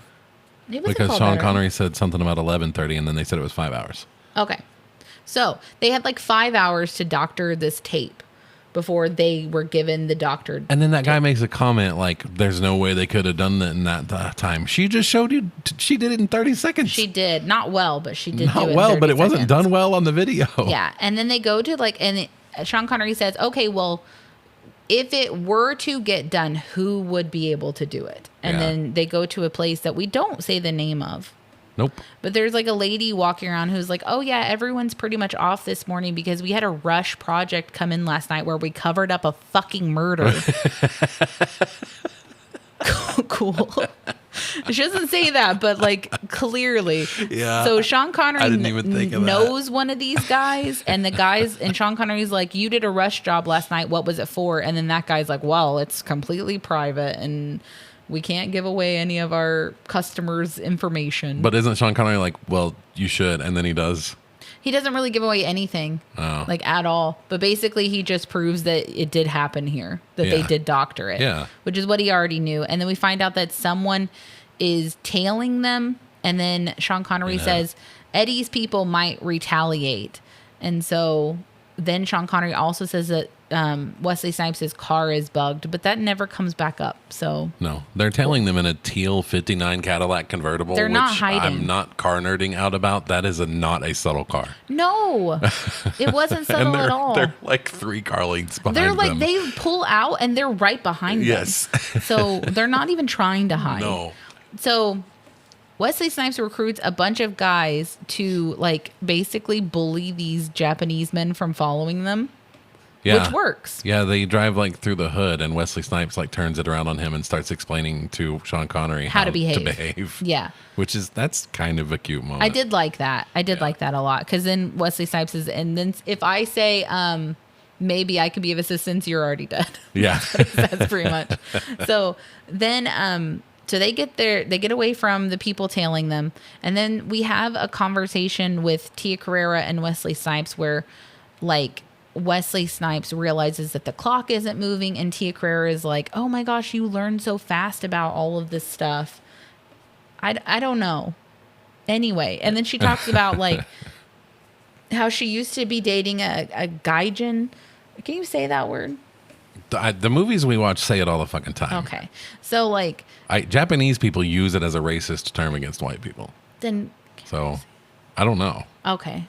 S2: He wasn't
S3: Because
S2: called
S3: Sean
S2: that
S3: Connery said something about 11:30, and then they said it was 5 hours.
S2: Okay. So they had like 5 hours to doctor this tape before they were given the doctored.
S3: And then that guy makes a comment like, there's no way they could have done that in that time. She just showed you, she did it in 30 seconds.
S2: She did. Not well, but she did
S3: Not
S2: do it in
S3: well,
S2: 30
S3: but it wasn't
S2: seconds.
S3: done well on the video.
S2: Yeah. And then they go to like, Sean Connery says, okay, well, if it were to get done, who would be able to do it? And then they go to a place that we don't say the name of.
S3: Nope.
S2: But there's like a lady walking around who's like, oh yeah, everyone's pretty much off this morning because we had a rush project come in last night where we covered up a fucking murder. Cool. She doesn't say that, but like clearly.
S3: Yeah.
S2: So Sean Connery
S3: I didn't even think of that.
S2: knows one of these guys, and Sean Connery's like, you did a rush job last night. What was it for? And then that guy's like, well, it's completely private and we can't give away any of our customers' information.
S3: But isn't Sean Connery like, well, you should, and then he does?
S2: He doesn't really give away anything, like at all. But basically, he just proves that it did happen here, that they did doctor it, which is what he already knew. And then we find out that someone is tailing them. And then Sean Connery says, Eddie's people might retaliate. And so then Sean Connery also says that Wesley Snipes' car is bugged, but that never comes back up. So
S3: no, they're tailing them in a teal 59 Cadillac convertible.
S2: They're not
S3: which
S2: hiding.
S3: I'm not car nerding out about. That is not a subtle car.
S2: No, it wasn't subtle at all.
S3: They're like 3 car lengths behind
S2: They're like,
S3: them.
S2: they pull out and they're right behind them.
S3: Yes.
S2: So they're not even trying to hide.
S3: No.
S2: So Wesley Snipes recruits a bunch of guys to like basically bully these Japanese men from following them.
S3: Yeah.
S2: Which works.
S3: Yeah, they drive like through the hood, and Wesley Snipes like turns it around on him and starts explaining to Sean Connery
S2: how to behave. Yeah.
S3: That's kind of a cute moment.
S2: I did like that. I did like that a lot. Because then Wesley Snipes is, and then if I say, maybe I could be of assistance, you're already dead.
S3: Yeah.
S2: That's pretty much. So then, so they get away from the people tailing them. And then we have a conversation with Tia Carrere and Wesley Snipes where like Wesley Snipes realizes that the clock isn't moving. And Tia Carrere is like, oh my gosh, you learned so fast about all of this stuff. I don't know. Anyway. And then she talks about like how she used to be dating a gaijin. Can you say that word?
S3: The movies we watch say it all the fucking time.
S2: Okay. So like
S3: Japanese people use it as a racist term against white people.
S2: Then
S3: So I don't know.
S2: Okay.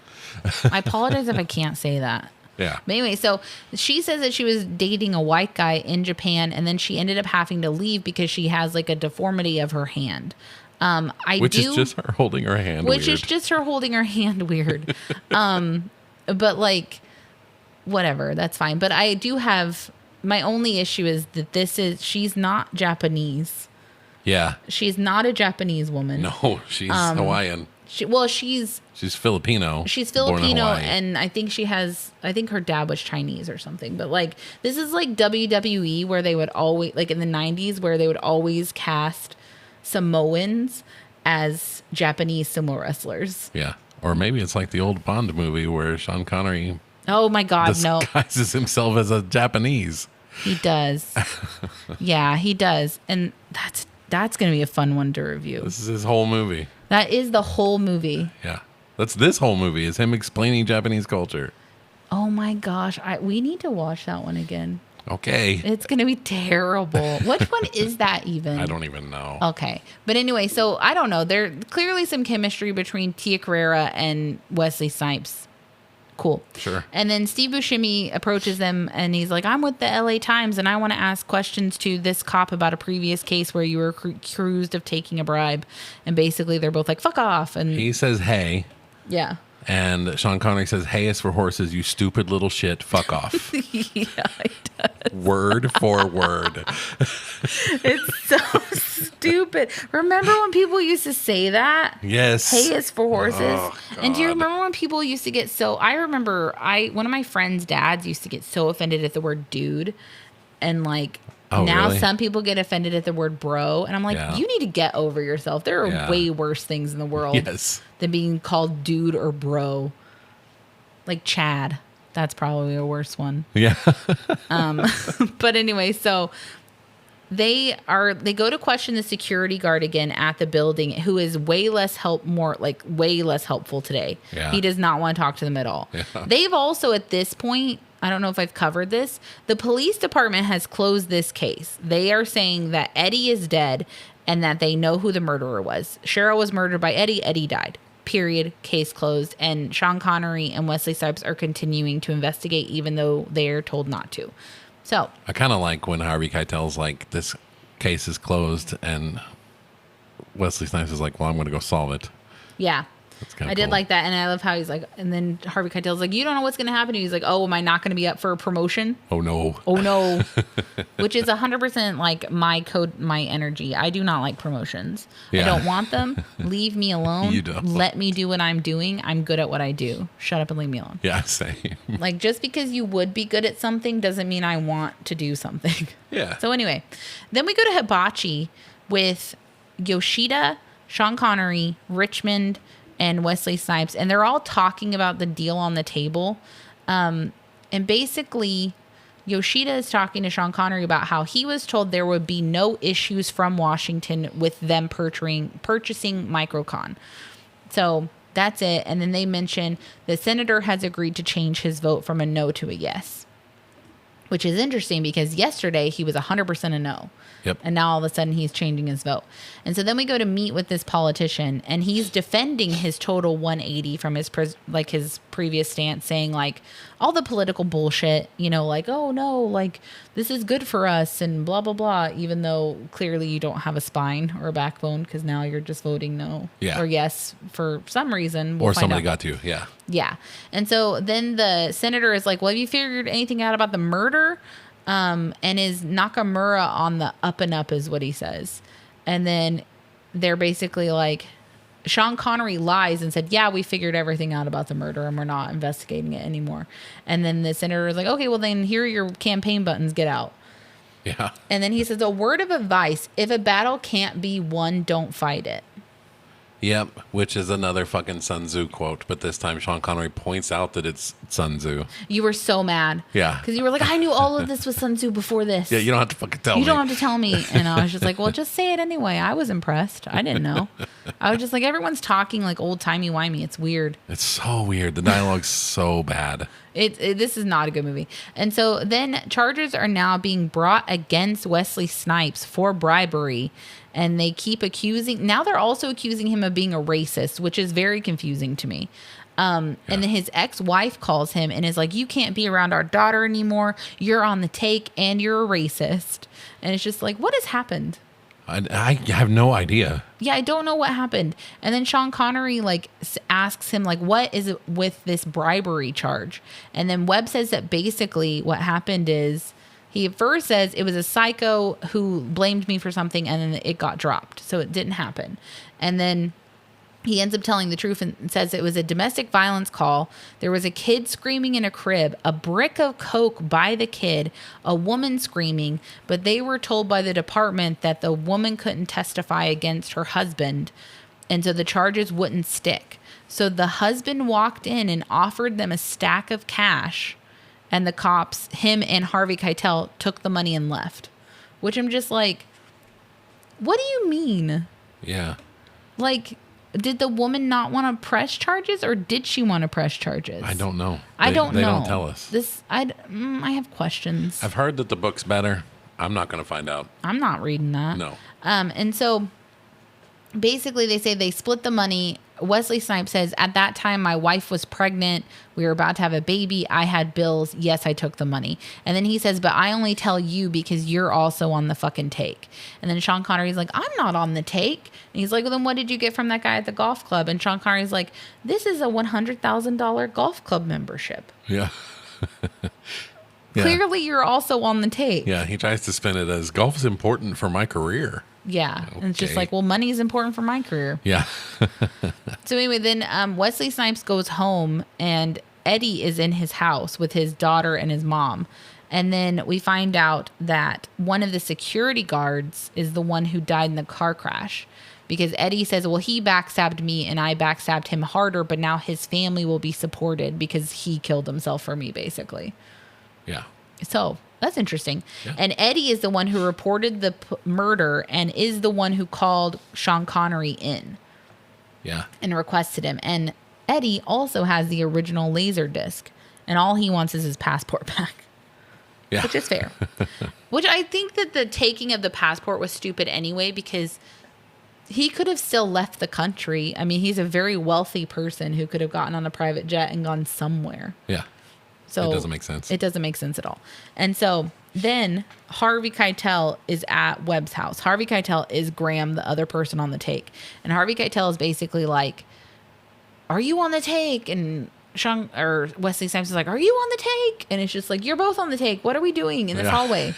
S2: I apologize if I can't say that.
S3: Yeah.
S2: But anyway, so she says that she was dating a white guy in Japan, and then she ended up having to leave because she has like a deformity of her hand.
S3: Which is just her holding her hand
S2: Which
S3: weird.
S2: is just her holding her hand weird. But like, whatever, that's fine. But I do have, my only issue is that she's not Japanese.
S3: Yeah.
S2: She's not a Japanese woman.
S3: No, she's Hawaiian.
S2: She's
S3: Filipino.
S2: She's
S3: born in
S2: Filipino,
S3: Hawaii.
S2: and I think her dad was Chinese or something. But like, this is like WWE where they would always, like in the 90s, where they would always cast Samoans as Japanese sumo wrestlers.
S3: Yeah. Or maybe it's like the old Bond movie where Sean Connery
S2: Oh my God, no.
S3: disguises himself as a Japanese.
S2: He does. Yeah, he does. And that's going to be a fun one to review.
S3: This is his whole movie.
S2: That is the whole movie.
S3: Yeah. That's this whole movie is him explaining Japanese culture.
S2: Oh my gosh. We need to watch that one again.
S3: Okay.
S2: It's going to be terrible. Which one is that even?
S3: I don't even know.
S2: Okay. But anyway, so I don't know. There's clearly some chemistry between Tia Carrere and Wesley Snipes. Cool.
S3: Sure.
S2: And then Steve Buscemi approaches them and he's like, I'm with the LA Times and I want to ask questions to this cop about a previous case where you were accused of taking a bribe. And basically they're both like, fuck off. And
S3: He says, hey.
S2: yeah.
S3: And Sean Connery says, hey is for horses, you stupid little shit. Fuck off.
S2: Yeah, it does.
S3: Word for word.
S2: It's so stupid. Remember when people used to say that?
S3: Yes.
S2: Hay is for horses.
S3: Oh,
S2: and do you
S3: God.
S2: remember when people used to get so, I remember one of my friend's dads used to get so offended at the word dude. And like,
S3: Oh,
S2: now
S3: really?
S2: some people get offended at the word bro. And I'm like,
S3: Yeah.
S2: you need to get over yourself. There are way worse things in the world
S3: Yes.
S2: than being called dude or bro. Like Chad. That's probably a worse one.
S3: Yeah.
S2: But anyway, so they go to question the security guard again at the building, who is way less helpful today.
S3: Yeah.
S2: He does not want to talk to them at all.
S3: Yeah.
S2: They've also, at this point, I don't know if I've covered this, the police department has closed this case. They are saying that Eddie is dead and that they know who the murderer was. Cheryl was murdered by Eddie. Eddie died. Period. Case closed. And Sean Connery and Wesley Snipes are continuing to investigate, even though they're told not to. So
S3: I kind of like when Harvey Keitel's like, this case is closed, and Wesley Snipes is like, well, I'm going to go solve it.
S2: yeah.
S3: That's kind
S2: I
S3: of
S2: did like that, and I love how he's like, and then Harvey Keitel's like, you don't know what's going to happen. And he's like, oh, am I not going to be up for a promotion?
S3: Oh, no.
S2: Oh no. Which is 100% like my energy. I do not like promotions.
S3: Yeah.
S2: I don't want them. Leave me alone.
S3: You don't.
S2: Let me do what I'm doing. I'm good at what I do. Shut up and leave me alone.
S3: Yeah, same.
S2: Like, just because you would be good at something doesn't mean I want to do something.
S3: Yeah.
S2: So anyway, then we go to Hibachi with Yoshida, Sean Connery, Richmond, and Wesley Snipes, and they're all talking about the deal on the table. And basically, Yoshida is talking to Sean Connery about how he was told there would be no issues from Washington with them purchasing Microcon. So that's it. And then they mention the senator has agreed to change his vote from a no to a yes, which is interesting because yesterday he was 100% a no.
S3: Yep.
S2: And now all of a sudden he's changing his vote. And so then we go to meet with this politician, and he's defending his total 180 from his his previous stance, saying like all the political bullshit, like, oh no, like this is good for us and blah, blah, blah, even though clearly you don't have a spine or a backbone because now you're just voting no or yes for some reason.
S3: Or somebody got to you. Yeah.
S2: Yeah. And so then the senator is like, well, have you figured anything out about the murder? And is Nakamura on the up and up is what he says. And then they're basically like, Sean Connery lies and said, yeah, we figured everything out about the murder and we're not investigating it anymore. And then the senator is like, okay, well then here are your campaign buttons, get out.
S3: Yeah.
S2: And then he says, a word of advice, if a battle can't be won, don't fight it.
S3: Yep, which is another fucking Sun Tzu quote, but this time Sean Connery points out that it's Sun Tzu.
S2: You were so mad.
S3: Yeah.
S2: Because you were like, I knew all of this was Sun Tzu before this.
S3: Yeah, you don't have to fucking tell me.
S2: You don't have to tell me. And I was just like, well, just say it anyway. I was impressed. I didn't know. I was just like, everyone's talking like old timey-wimey. It's weird.
S3: It's so weird. The dialogue's so bad.
S2: This is not a good movie. And so then charges are now being brought against Wesley Snipes for bribery. And they keep now they're also accusing him of being a racist, which is very confusing to me. And then his ex-wife calls him and is like, you can't be around our daughter anymore. You're on the take and you're a racist. And it's just like, what has happened?
S3: I have no idea.
S2: Yeah, I don't know what happened. And then Sean Connery asks him what is it with this bribery charge? And then Webb says that basically what happened is he first says it was a psycho who blamed me for something and then it got dropped. So it didn't happen. And then he ends up telling the truth and says it was a domestic violence call. There was a kid screaming in a crib, a brick of coke by the kid, a woman screaming, but they were told by the department that the woman couldn't testify against her husband, and so the charges wouldn't stick. So the husband walked in and offered them a stack of cash, and the cops, him and Harvey Keitel, took the money and left. Which I'm just like, what do you mean?
S3: Yeah.
S2: Did the woman not want to press charges, or did she want to press charges?
S3: I don't know.
S2: I don't know.
S3: They don't tell us.
S2: I have questions.
S3: I've heard that the book's better. I'm not going to find out.
S2: I'm not reading that.
S3: No.
S2: And so basically they say they split the money. Wesley Snipes says, at that time, my wife was pregnant. We were about to have a baby. I had bills. Yes, I took the money. And then he says, but I only tell you because you're also on the fucking take. And then Sean Connery's like, I'm not on the take. And he's like, well, then what did you get from that guy at the golf club? And Sean Connery's like, this is a $100,000 golf club membership.
S3: Yeah.
S2: Yeah. Clearly, you're also on the take.
S3: Yeah, he tries to spin it as golf is important for my career.
S2: Yeah.
S3: Okay.
S2: And it's just like, well, money is important for my career.
S3: Yeah.
S2: So anyway, then Wesley Snipes goes home and Eddie is in his house with his daughter and his mom. And then we find out that one of the security guards is the one who died in the car crash. Because Eddie says, well, he backstabbed me and I backstabbed him harder, but now his family will be supported because he killed himself for me, basically.
S3: Yeah.
S2: So that's interesting.
S3: Yeah.
S2: And Eddie is the one who reported the murder and is the one who called Sean Connery in.
S3: Yeah.
S2: And requested him. And Eddie also has the original laser disc. And all he wants is his passport back.
S3: Yeah.
S2: Which is fair. Which I think that the taking of the passport was stupid anyway, because he could have still left the country. I mean, he's a very wealthy person who could have gotten on a private jet and gone somewhere.
S3: Yeah.
S2: So
S3: it doesn't make sense.
S2: It doesn't make sense at all. And so then Harvey Keitel is at Webb's house. Harvey Keitel is Graham, the other person on the take. And Harvey Keitel is basically like, are you on the take? And Wesley Snipes is like, are you on the take? And it's just like, you're both on the take. What are we doing in this hallway?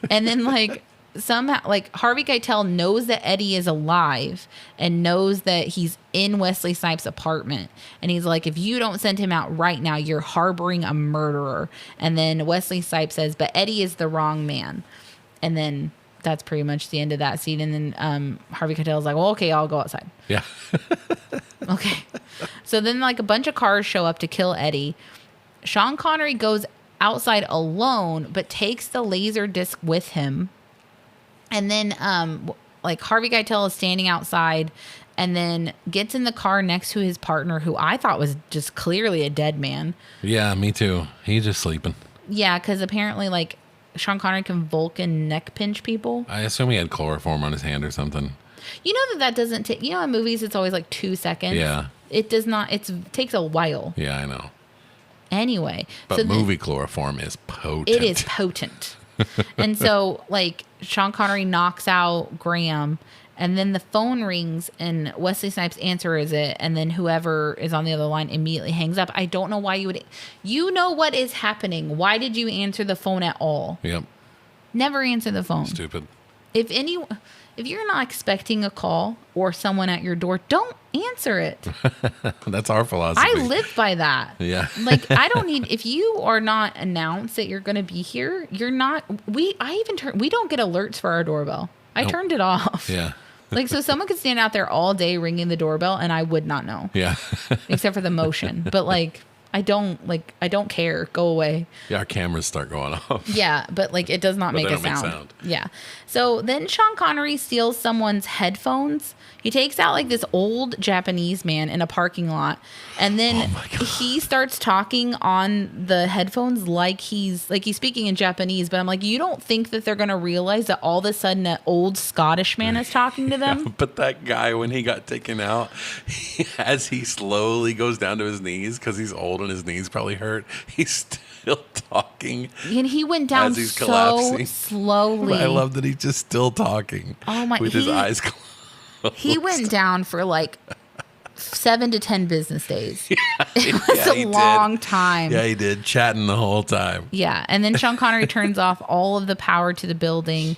S2: And then like somehow, like Harvey Keitel knows that Eddie is alive and knows that he's in Wesley Snipes' apartment. And he's like, if you don't send him out right now, you're harboring a murderer. And then Wesley Snipes says, but Eddie is the wrong man. And then that's pretty much the end of that scene. And then Harvey Keitel is like, well, okay, I'll go outside.
S3: Yeah.
S2: Okay. So then like a bunch of cars show up to kill Eddie. Sean Connery goes outside alone, but takes the laser disc with him. And then like Harvey Keitel is standing outside and then gets in the car next to his partner, who I thought was just clearly a dead man.
S3: Yeah, me too. He's just sleeping.
S2: Yeah, because apparently like Sean Connery can Vulcan neck pinch people.
S3: I assume he had chloroform on his hand or something.
S2: You know that doesn't take, you know, in movies it's always like 2 seconds.
S3: Yeah.
S2: It does not, it takes a while.
S3: Yeah, I know.
S2: Anyway.
S3: But
S2: so
S3: movie chloroform is potent.
S2: It is potent. And so like Sean Connery knocks out Graham and then the phone rings and Wesley Snipes answers it. And then whoever is on the other line immediately hangs up. I don't know why you know what is happening. Why did you answer the phone at all?
S3: Yep.
S2: Never answer the phone.
S3: Stupid.
S2: If you're not expecting a call or someone at your door, don't answer it.
S3: That's our philosophy.
S2: I live by that.
S3: Yeah.
S2: Like I don't need, if you are not announced that you're going to be here, you're not, we don't get alerts for our doorbell. I turned it off.
S3: Yeah.
S2: Like, so someone could stand out there all day ringing the doorbell and I would not know.
S3: Yeah.
S2: Except for the motion. But like, I don't care. Go away.
S3: Yeah, our cameras start going off.
S2: Yeah, but like it does not make
S3: they
S2: a
S3: don't make
S2: sound.
S3: sound.
S2: Yeah. So then Sean Connery steals someone's headphones. He takes out like this old Japanese man in a parking lot, and then he starts talking on the headphones like he's speaking in Japanese. But I'm like, you don't think that they're gonna realize that all of a sudden an old Scottish man is talking to them?
S3: Yeah, but that guy, when he got taken out, as he slowly goes down to his knees because he's old and his knees probably hurt, he's still talking.
S2: And he went down
S3: as he's
S2: so
S3: collapsing.
S2: slowly.
S3: I love that he's just still talking.
S2: Oh my!
S3: With his eyes closed.
S2: He went down for like 7 to 10 business days.
S3: Yeah,
S2: it was a long time.
S3: Yeah, he did. Chatting the whole time.
S2: Yeah. And then Sean Connery turns off all of the power to the building.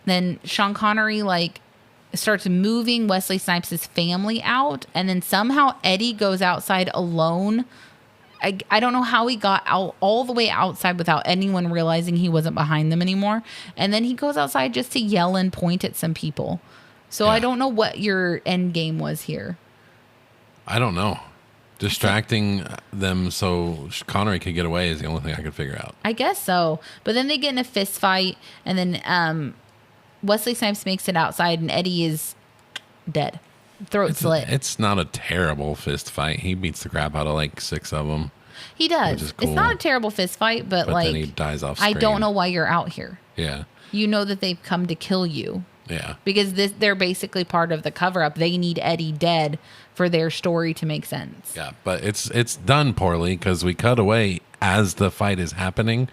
S2: Then Sean Connery like starts moving Wesley Snipes' family out. And then somehow Eddie goes outside alone. I don't know how he got out all the way outside without anyone realizing he wasn't behind them anymore. And then he goes outside just to yell and point at some people. So I don't know what your end game was here. I
S3: don't know. Distracting them so Connery could get away is the only thing I could figure out.
S2: I guess so. But then they get in a fist fight, and then Wesley Snipes makes it outside, and Eddie is dead. Throat slit.
S3: It's not a terrible fist fight. He beats the crap out of like 6 of them.
S2: He does.
S3: Which is cool.
S2: It's not a terrible fist fight, but like
S3: then he dies off screen.
S2: I don't know why you're out here.
S3: Yeah.
S2: You know that they've come to kill you.
S3: Yeah.
S2: Because they're basically part of the cover-up. They need Eddie dead for their story to make sense.
S3: Yeah, but it's done poorly because we cut away as the fight is happening,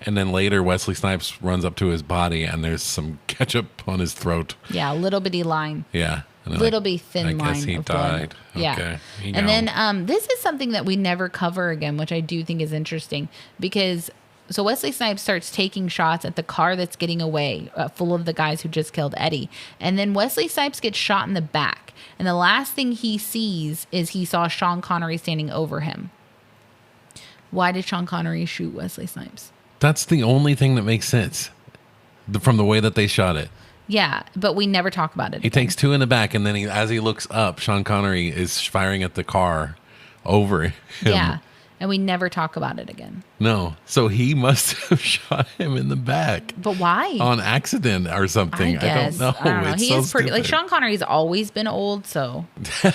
S3: and then later Wesley Snipes runs up to his body and there's some ketchup on his throat.
S2: Yeah, a little bitty line.
S3: Yeah.
S2: Little bitty thin line.
S3: I guess he died.
S2: Blood. Yeah.
S3: Okay.
S2: And then this is something that we never cover again, which I do think is interesting because... So Wesley Snipes starts taking shots at the car that's getting away, full of the guys who just killed Eddie. And then Wesley Snipes gets shot in the back. And the last thing he sees is he saw Sean Connery standing over him. Why did Sean Connery shoot Wesley Snipes?
S3: That's the only thing that makes sense from the way that they shot it.
S2: Yeah, but we never talk about it.
S3: He takes two in the back, and then as he looks up, Sean Connery is firing at the car over him.
S2: Yeah, and we never talk about it again.
S3: No, so he must have shot him in the back.
S2: But why?
S3: On accident or something.
S2: I guess.
S3: I don't know.
S2: He is pretty. Like Sean Connery's always been old, so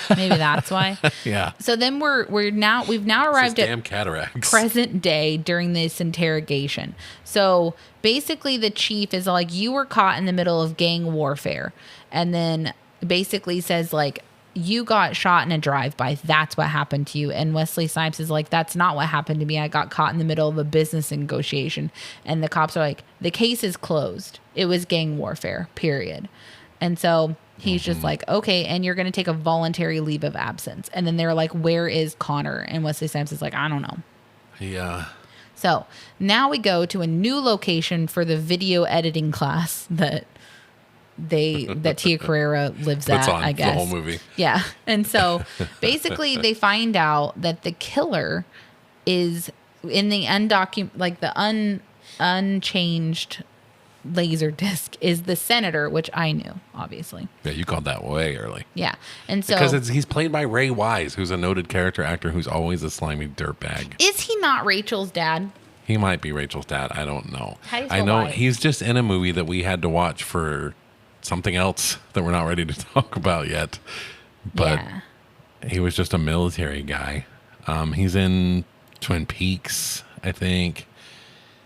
S2: maybe that's why.
S3: Yeah.
S2: So then we've now arrived at
S3: damn cataracts.
S2: present day during this interrogation. So basically, the chief is like, "You were caught in the middle of gang warfare," and then basically says like, "You got shot in a drive-by. That's what happened to you." And Wesley Snipes is like, "That's not what happened to me. I got caught in the middle of a business negotiation." And the cops are like, "The case is closed. It was gang warfare, period." And so he's just like, "Okay, and you're going to take a voluntary leave of absence." And then they're like, "Where is Connor?" And Wesley Snipes is like, "I don't know."
S3: Yeah.
S2: So now we go to a new location for the video editing class that Tia Carrere lives
S3: Puts
S2: at,
S3: on
S2: I guess.
S3: the whole movie.
S2: Yeah. And so basically they find out that the killer is in the unchanged laser disc is the senator, which I knew, obviously.
S3: Yeah, you called that way early.
S2: Yeah. And so
S3: because he's played by Ray Wise, who's a noted character actor who's always a slimy dirtbag.
S2: is he not Rachel's dad?
S3: He might be Rachel's dad. I don't know.
S2: How do you
S3: I
S2: spell
S3: know
S2: Wise?
S3: he's just in a movie that we had to watch for something else that we're not ready to talk about yet. But
S2: Yeah.
S3: he was just a military guy. He's in Twin Peaks, I think.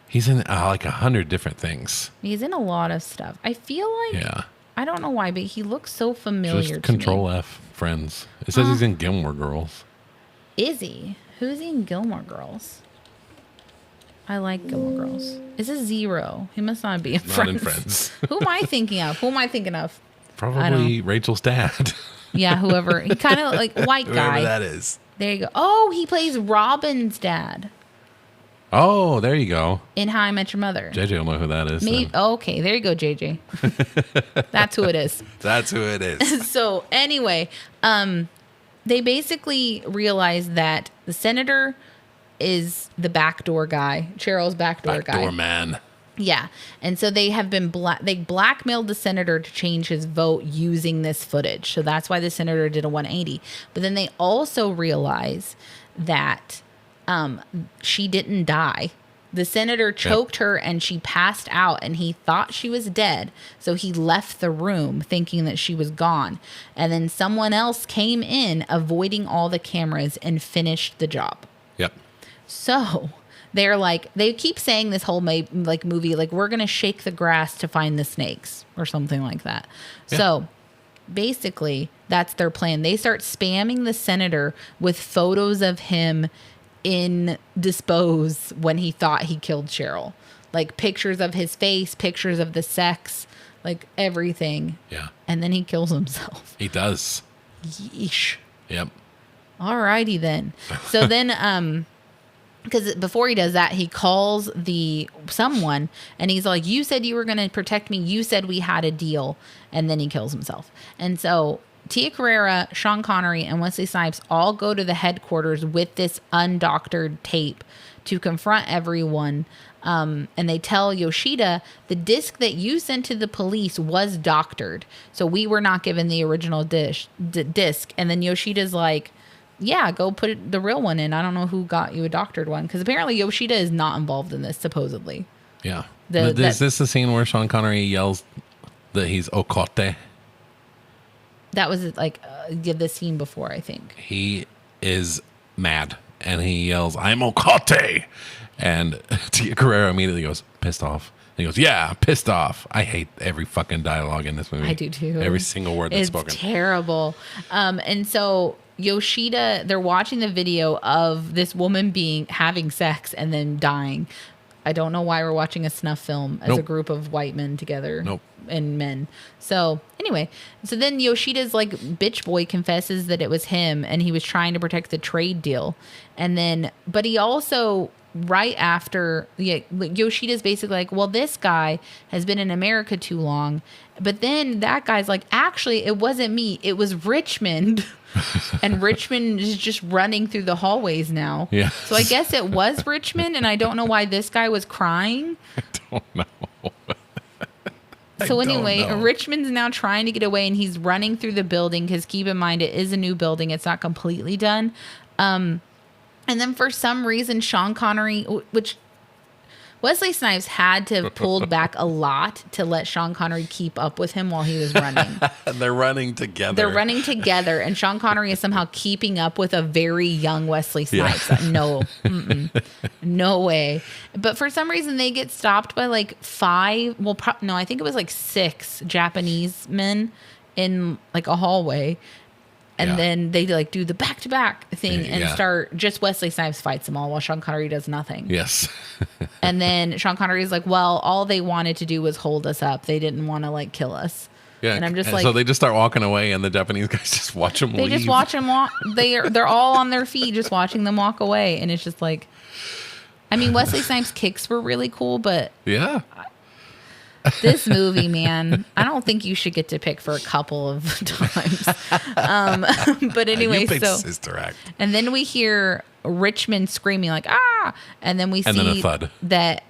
S3: He's in like 100 different things.
S2: He's in a lot of stuff. I feel like,
S3: Yeah.
S2: I don't know why, but he looks so familiar
S3: Just
S2: to
S3: Control
S2: me.
S3: F, Friends. It says he's in Gilmore Girls.
S2: Is he? Who's he in Gilmore Girls? I like Gilmore Girls. Is it Zero? He must not be in
S3: Not in
S2: Friends.
S3: Friends.
S2: Who am I thinking of?
S3: Probably Rachel's dad.
S2: Yeah, whoever. He kind of like white
S3: Whoever
S2: guy.
S3: that is.
S2: There you go. Oh, he plays Robin's dad
S3: Oh, there you go.
S2: in How I Met Your Mother.
S3: JJ will know who that is.
S2: Maybe,
S3: then.
S2: okay, there you go, JJ. That's who it is.
S3: That's who it is.
S2: So anyway, they basically realize that the senator is the backdoor guy, Cheryl's backdoor guy.
S3: Backdoor man.
S2: Yeah. And so they have been they blackmailed the senator to change his vote using this footage. So that's why the senator did a 180. But then they also realize that she didn't die. The senator choked her and she passed out and he thought she was dead. So he left the room thinking that she was gone. And then someone else came in avoiding all the cameras and finished the job.
S3: Yep.
S2: So they're like, they keep saying this whole movie, like, we're going to shake the grass to find the snakes or something like that.
S3: Yeah.
S2: So basically that's their plan. They start spamming the senator with photos of him indisposed when he thought he killed Cheryl. Like pictures of his face, pictures of the sex, like everything.
S3: Yeah.
S2: And then he kills himself.
S3: He does.
S2: Yeesh.
S3: Yep.
S2: Alrighty then. So then, because before he does that, he calls someone and he's like, "You said you were going to protect me. You said we had a deal." And then he kills himself. And so Tia Carrere, Sean Connery, and Wesley Snipes all go to the headquarters with this undoctored tape to confront everyone. And they tell Yoshida, the disc that you sent to the police was doctored. So we were not given the original disc. And then Yoshida's like, "Yeah, go put the real one in. I don't know who got you a doctored one." Because apparently Yoshida is not involved in this, supposedly.
S3: Yeah. Is this the scene where Sean Connery yells that he's Okote?
S2: That was like the scene before, I think.
S3: He is mad and he yells, "I'm Okote." And Tia Carrere immediately goes, "Pissed off." And he goes, "Yeah, pissed off." I hate every fucking dialogue in this movie.
S2: I do too.
S3: Every single word that's
S2: It's
S3: spoken.
S2: terrible. And so Yoshida, they're watching the video of this woman having sex and then dying. I don't know why we're watching a snuff film as a
S3: Nope.
S2: group of white men together.
S3: Nope.
S2: And men. So anyway, so then Yoshida's like bitch boy confesses that it was him and he was trying to protect the trade deal. And then, but he also right after, Yoshida's basically like, well, this guy has been in America too long. But then that guy's like, actually, it wasn't me. It was Richmond. And Richmond is just running through the hallways now.
S3: Yeah.
S2: So I guess it was Richmond, and I don't know why this guy was crying.
S3: I don't know.
S2: So anyway,
S3: know.
S2: Richmond's now trying to get away, and he's running through the building because keep in mind, it is a new building. It's not completely done. And then for some reason, Sean Connery, which Wesley Snipes had to have pulled back a lot to let Sean Connery keep up with him while he was running.
S3: They're running together.
S2: They're running together, and Sean Connery is somehow keeping up with a very young Wesley Snipes.
S3: Yeah.
S2: No, no way. But for some reason, they get stopped by like 5. Well, no, I think it was like 6 Japanese men in like a hallway. And then they like do the back-to-back thing and start, just Wesley Snipes fights them all while Sean Connery does nothing.
S3: Yes.
S2: And then Sean Connery is like, well, all they wanted to do was hold us up. They didn't want to like kill us.
S3: Yeah.
S2: And I'm just like,
S3: so they just start walking away, and the Japanese guys just watch them leave.
S2: They just watch them walk. They're all on their feet just watching them walk away. And it's just like, I mean, Wesley Snipes' kicks were really cool, but
S3: yeah.
S2: This movie, man, I don't think you should get to pick for a couple of times. But anyway,
S3: you picked
S2: so
S3: Sister Act.
S2: And then we hear Richmond screaming like, ah, and then we
S3: And then a
S2: see
S3: thud.
S2: that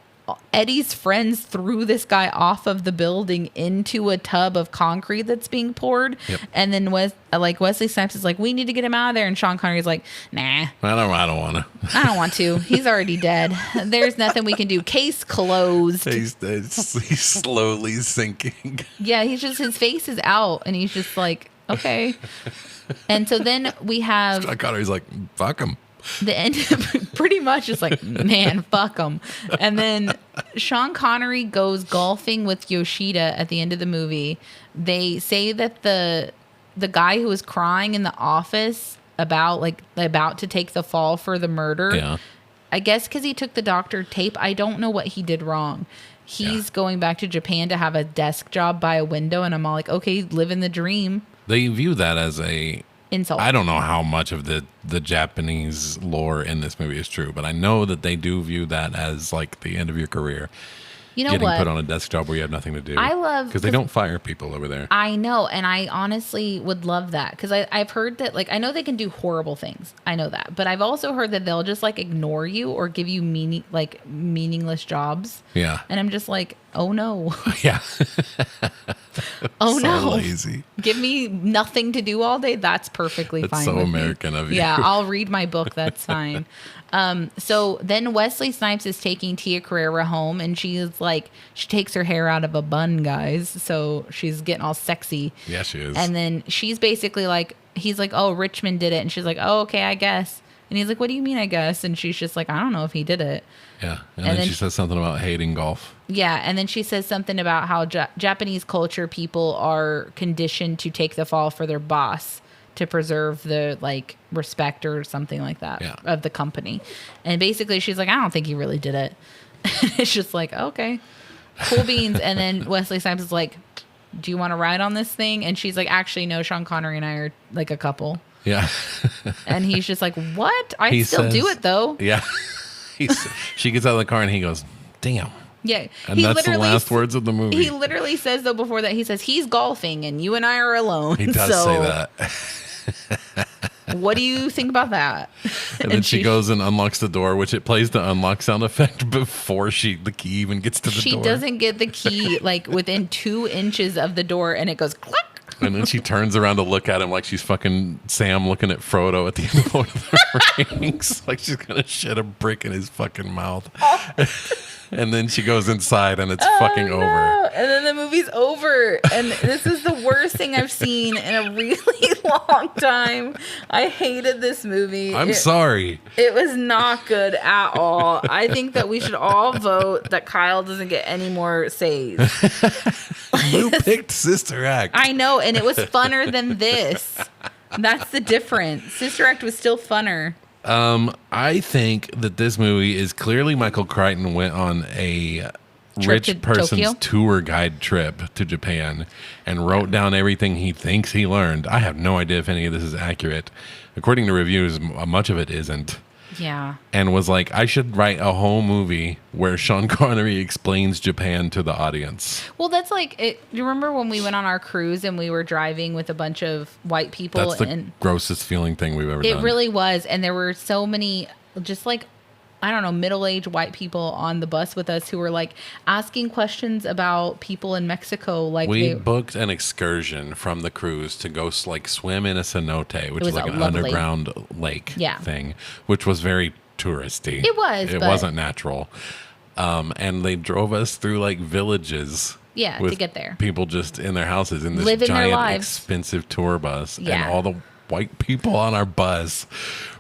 S2: Eddie's friends threw this guy off of the building into a tub of concrete that's being poured.
S3: Yep.
S2: And then Wesley Snipes is like, we need to get him out of there. And Sean Connery's like, nah,
S3: I don't want to.
S2: I don't want to. He's already dead. There's nothing we can do. Case closed.
S3: He's slowly sinking.
S2: Yeah, his face is out, and he's just like, okay. And so then we have
S3: Sean Connery's like, fuck him.
S2: the end. Pretty much, it's like, man, fuck him. And then Sean Connery goes golfing with Yoshida at the end of the movie. They say that the guy who was crying in the office about to take the fall for the murder.
S3: Yeah.
S2: I guess because he took the doctor tape. I don't know what he did wrong. He's going back to Japan to have a desk job by a window, and I'm all like, okay, living the dream.
S3: They view that as a
S2: Insult.
S3: I don't know how much of the Japanese lore in this movie is true, but I know that they do view that as like the end of your career.
S2: You know
S3: getting
S2: what?
S3: put on a desk job where you have nothing to do.
S2: I love
S3: because they don't fire people over there.
S2: I know, and I honestly would love that because I've heard that I know they can do horrible things. I know that, but I've also heard that they'll just ignore you or give you meaningless jobs.
S3: Yeah,
S2: and I'm just like, oh no.
S3: Yeah.
S2: Oh
S3: so
S2: no,
S3: lazy.
S2: Give me nothing to do all day. That's perfectly
S3: That's
S2: fine.
S3: so
S2: with
S3: American
S2: me.
S3: of you.
S2: Yeah, I'll read my book. That's fine. So then Wesley Snipes is taking Tia Carrere home, and she takes her hair out of a bun, guys. So she's getting all sexy.
S3: Yeah, she is.
S2: And then she's basically like, he's like, oh, Richmond did it. And she's like, oh, okay, I guess. And he's like, what do you mean, I guess? And she's just like, I don't know if he did it.
S3: Yeah. And then she says something about hating golf.
S2: Yeah. And then she says something about how Japanese culture people are conditioned to take the fall for their boss to preserve the respect or something like that of the company. And basically she's like, I don't think he really did it. It's just like, okay, cool beans. And then Wesley Snipes is like, do you want to ride on this thing? And she's like, actually, no, Sean Connery and I are like a couple.
S3: Yeah.
S2: And he's just like, what? I still do it though.
S3: Yeah. She gets out of the car and he goes, damn.
S2: Yeah.
S3: And that's the last words of the movie.
S2: He literally says, though, before that, he says, he's golfing and you and I are alone.
S3: He does say that.
S2: What do you think about that?
S3: And then she goes and unlocks the door, which it plays the unlock sound effect before the key even gets to the door.
S2: She doesn't get the key within 2 inches of the door, and it goes click.
S3: And then she turns around to look at him like she's fucking Sam looking at Frodo at the end of Lord of the Rings. Like she's gonna shit a brick in his fucking mouth. And then she goes inside and it's fucking over.
S2: And then the movie's over. And this is the worst thing I've seen in a really long time. I hated this movie.
S3: I'm sorry.
S2: It was not good at all. I think that we should all vote that Kyle doesn't get any more saves.
S3: You picked Sister Act.
S2: I know, and it was funner than this. That's the difference. Sister Act was still funner.
S3: I think that this movie is clearly Michael Crichton went on a rich person's
S2: Tokyo?
S3: tour guide trip to Japan and wrote down everything he thinks he learned. I have no idea if any of this is accurate. According to reviews, much of it isn't.
S2: Yeah.
S3: And was like, I should write a whole movie where Sean Connery explains Japan to the audience.
S2: Well, that's like, you remember when we went on our cruise and we were driving with a bunch of white people?
S3: That's the grossest feeling thing we've ever done.
S2: It really was. And there were so many just like, I don't know, middle-aged white people on the bus with us who were like asking questions about people in Mexico. Like
S3: we booked an excursion from the cruise to go like swim in a cenote, which is like an
S2: lovely
S3: underground lake thing, which was very touristy.
S2: It was.
S3: It wasn't natural. And they drove us through like villages.
S2: Yeah, to get there.
S3: People just in their houses in this
S2: Living their
S3: giant,
S2: lives.
S3: expensive tour bus.
S2: Yeah.
S3: And all the white people on our bus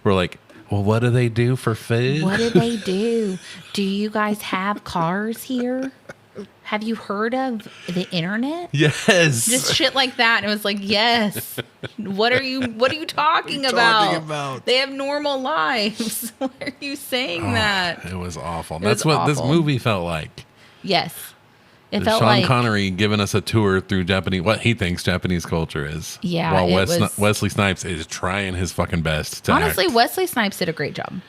S3: were like, well, what do they do for food?
S2: What do they do? Do you guys have cars here? Have you heard of the internet?
S3: Yes.
S2: Just shit like that. And it was like, yes. What are you talking about? They have normal lives. Why are you saying that?
S3: It was awful. That's what this movie felt like.
S2: Yes. It felt
S3: Sean
S2: like
S3: Connery giving us a tour through what he thinks Japanese culture is.
S2: Yeah.
S3: While Wesley Snipes is trying his fucking best to
S2: honestly,
S3: act.
S2: Wesley Snipes did a great job.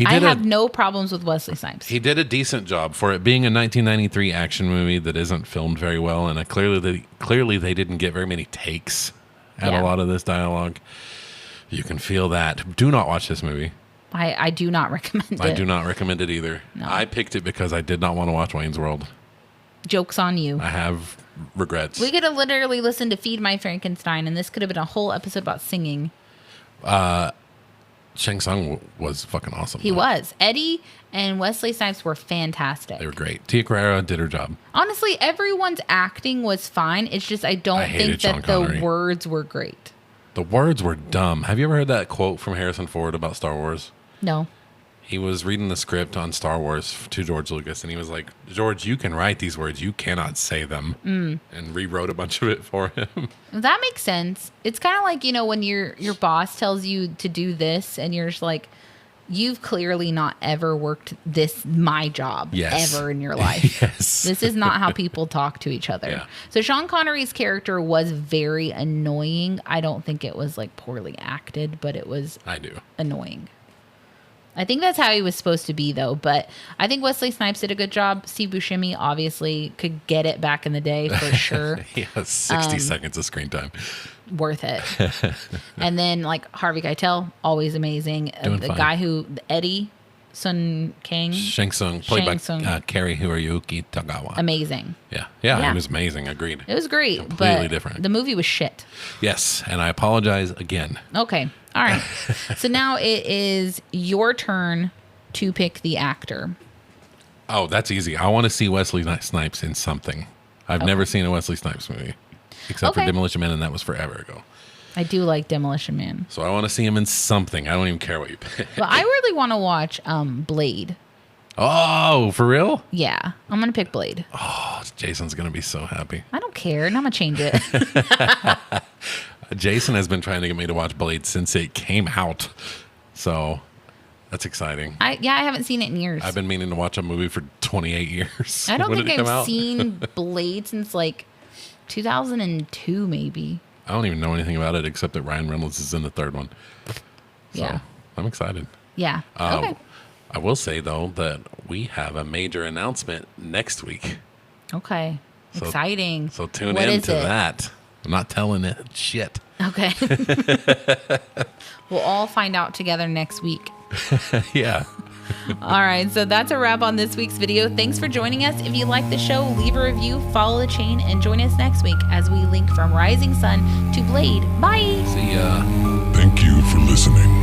S3: I
S2: have no problems with Wesley Snipes.
S3: He did a decent job for it being a 1993 action movie that isn't filmed very well, and clearly they didn't get very many takes at a lot of this dialogue. You can feel that. Do not watch this movie.
S2: I do not recommend it.
S3: I do not recommend it either.
S2: No.
S3: I picked it because I did not want to watch Wayne's World.
S2: Joke's on you.
S3: I have regrets.
S2: We could have literally listened to Feed My Frankenstein, and this could have been a whole episode about singing.
S3: Shang Tsung was fucking awesome.
S2: He was. Eddie and Wesley Snipes were fantastic.
S3: They were great. Tia Carrere did her job.
S2: Honestly, everyone's acting was fine. It's just I don't think that the words were great.
S3: The words were dumb. Have you ever heard that quote from Harrison Ford about Star Wars?
S2: No.
S3: He was reading the script on Star Wars to George Lucas, and he was like, George, you can write these words. You cannot say them. And rewrote a bunch of it for him.
S2: That makes sense. It's kind of like, when your boss tells you to do this, and you're just like, you've clearly not ever worked my job ever in your life.
S3: Yes.
S2: This is not how people talk to each other.
S3: Yeah.
S2: So Sean Connery's character was very annoying. I don't think it was like poorly acted, but it was annoying. I think that's how he was supposed to be, though. But I think Wesley Snipes did a good job. Steve Buscemi obviously could get it back in the day for sure.
S3: He has 60 seconds of screen time.
S2: Worth it. And then like Harvey Keitel, always amazing. The guy Eddie Sun Kang.
S3: Shang Tsung, played by Cary Hiroyuki Tagawa.
S2: Amazing.
S3: Yeah, he was amazing. Agreed.
S2: It was great.
S3: Completely different.
S2: The movie was shit.
S3: Yes, and I apologize again.
S2: Okay. All right. So now it is your turn to pick the actor.
S3: Oh, that's easy. I want to see Wesley Snipes in something. I've never seen a Wesley Snipes movie, except for Demolition Man, and that was forever ago.
S2: I do like Demolition Man.
S3: So I want to see him in something. I don't even care what you pick.
S2: But I really want to watch Blade.
S3: Oh, for real?
S2: Yeah. I'm going to pick Blade.
S3: Oh, Jason's going to be so happy.
S2: I don't care. And I'm going to change it.
S3: Jason has been trying to get me to watch Blade since it came out. So that's exciting.
S2: I haven't seen it in years.
S3: I've been meaning to watch a movie for 28 years.
S2: I don't think I've seen Blade since like 2002 maybe.
S3: I don't even know anything about it except that Ryan Reynolds is in the third one. So I'm excited.
S2: Yeah. Okay.
S3: I will say, though, that we have a major announcement next week.
S2: Okay. Exciting.
S3: So tune in to that. I'm not telling it shit.
S2: Okay. We'll all find out together next week.
S3: Yeah.
S2: All right. So that's a wrap on this week's video. Thanks for joining us. If you like the show, leave a review, follow the chain, and join us next week as we link from Rising Sun to Blade. Bye.
S3: See ya.
S4: Thank you for listening.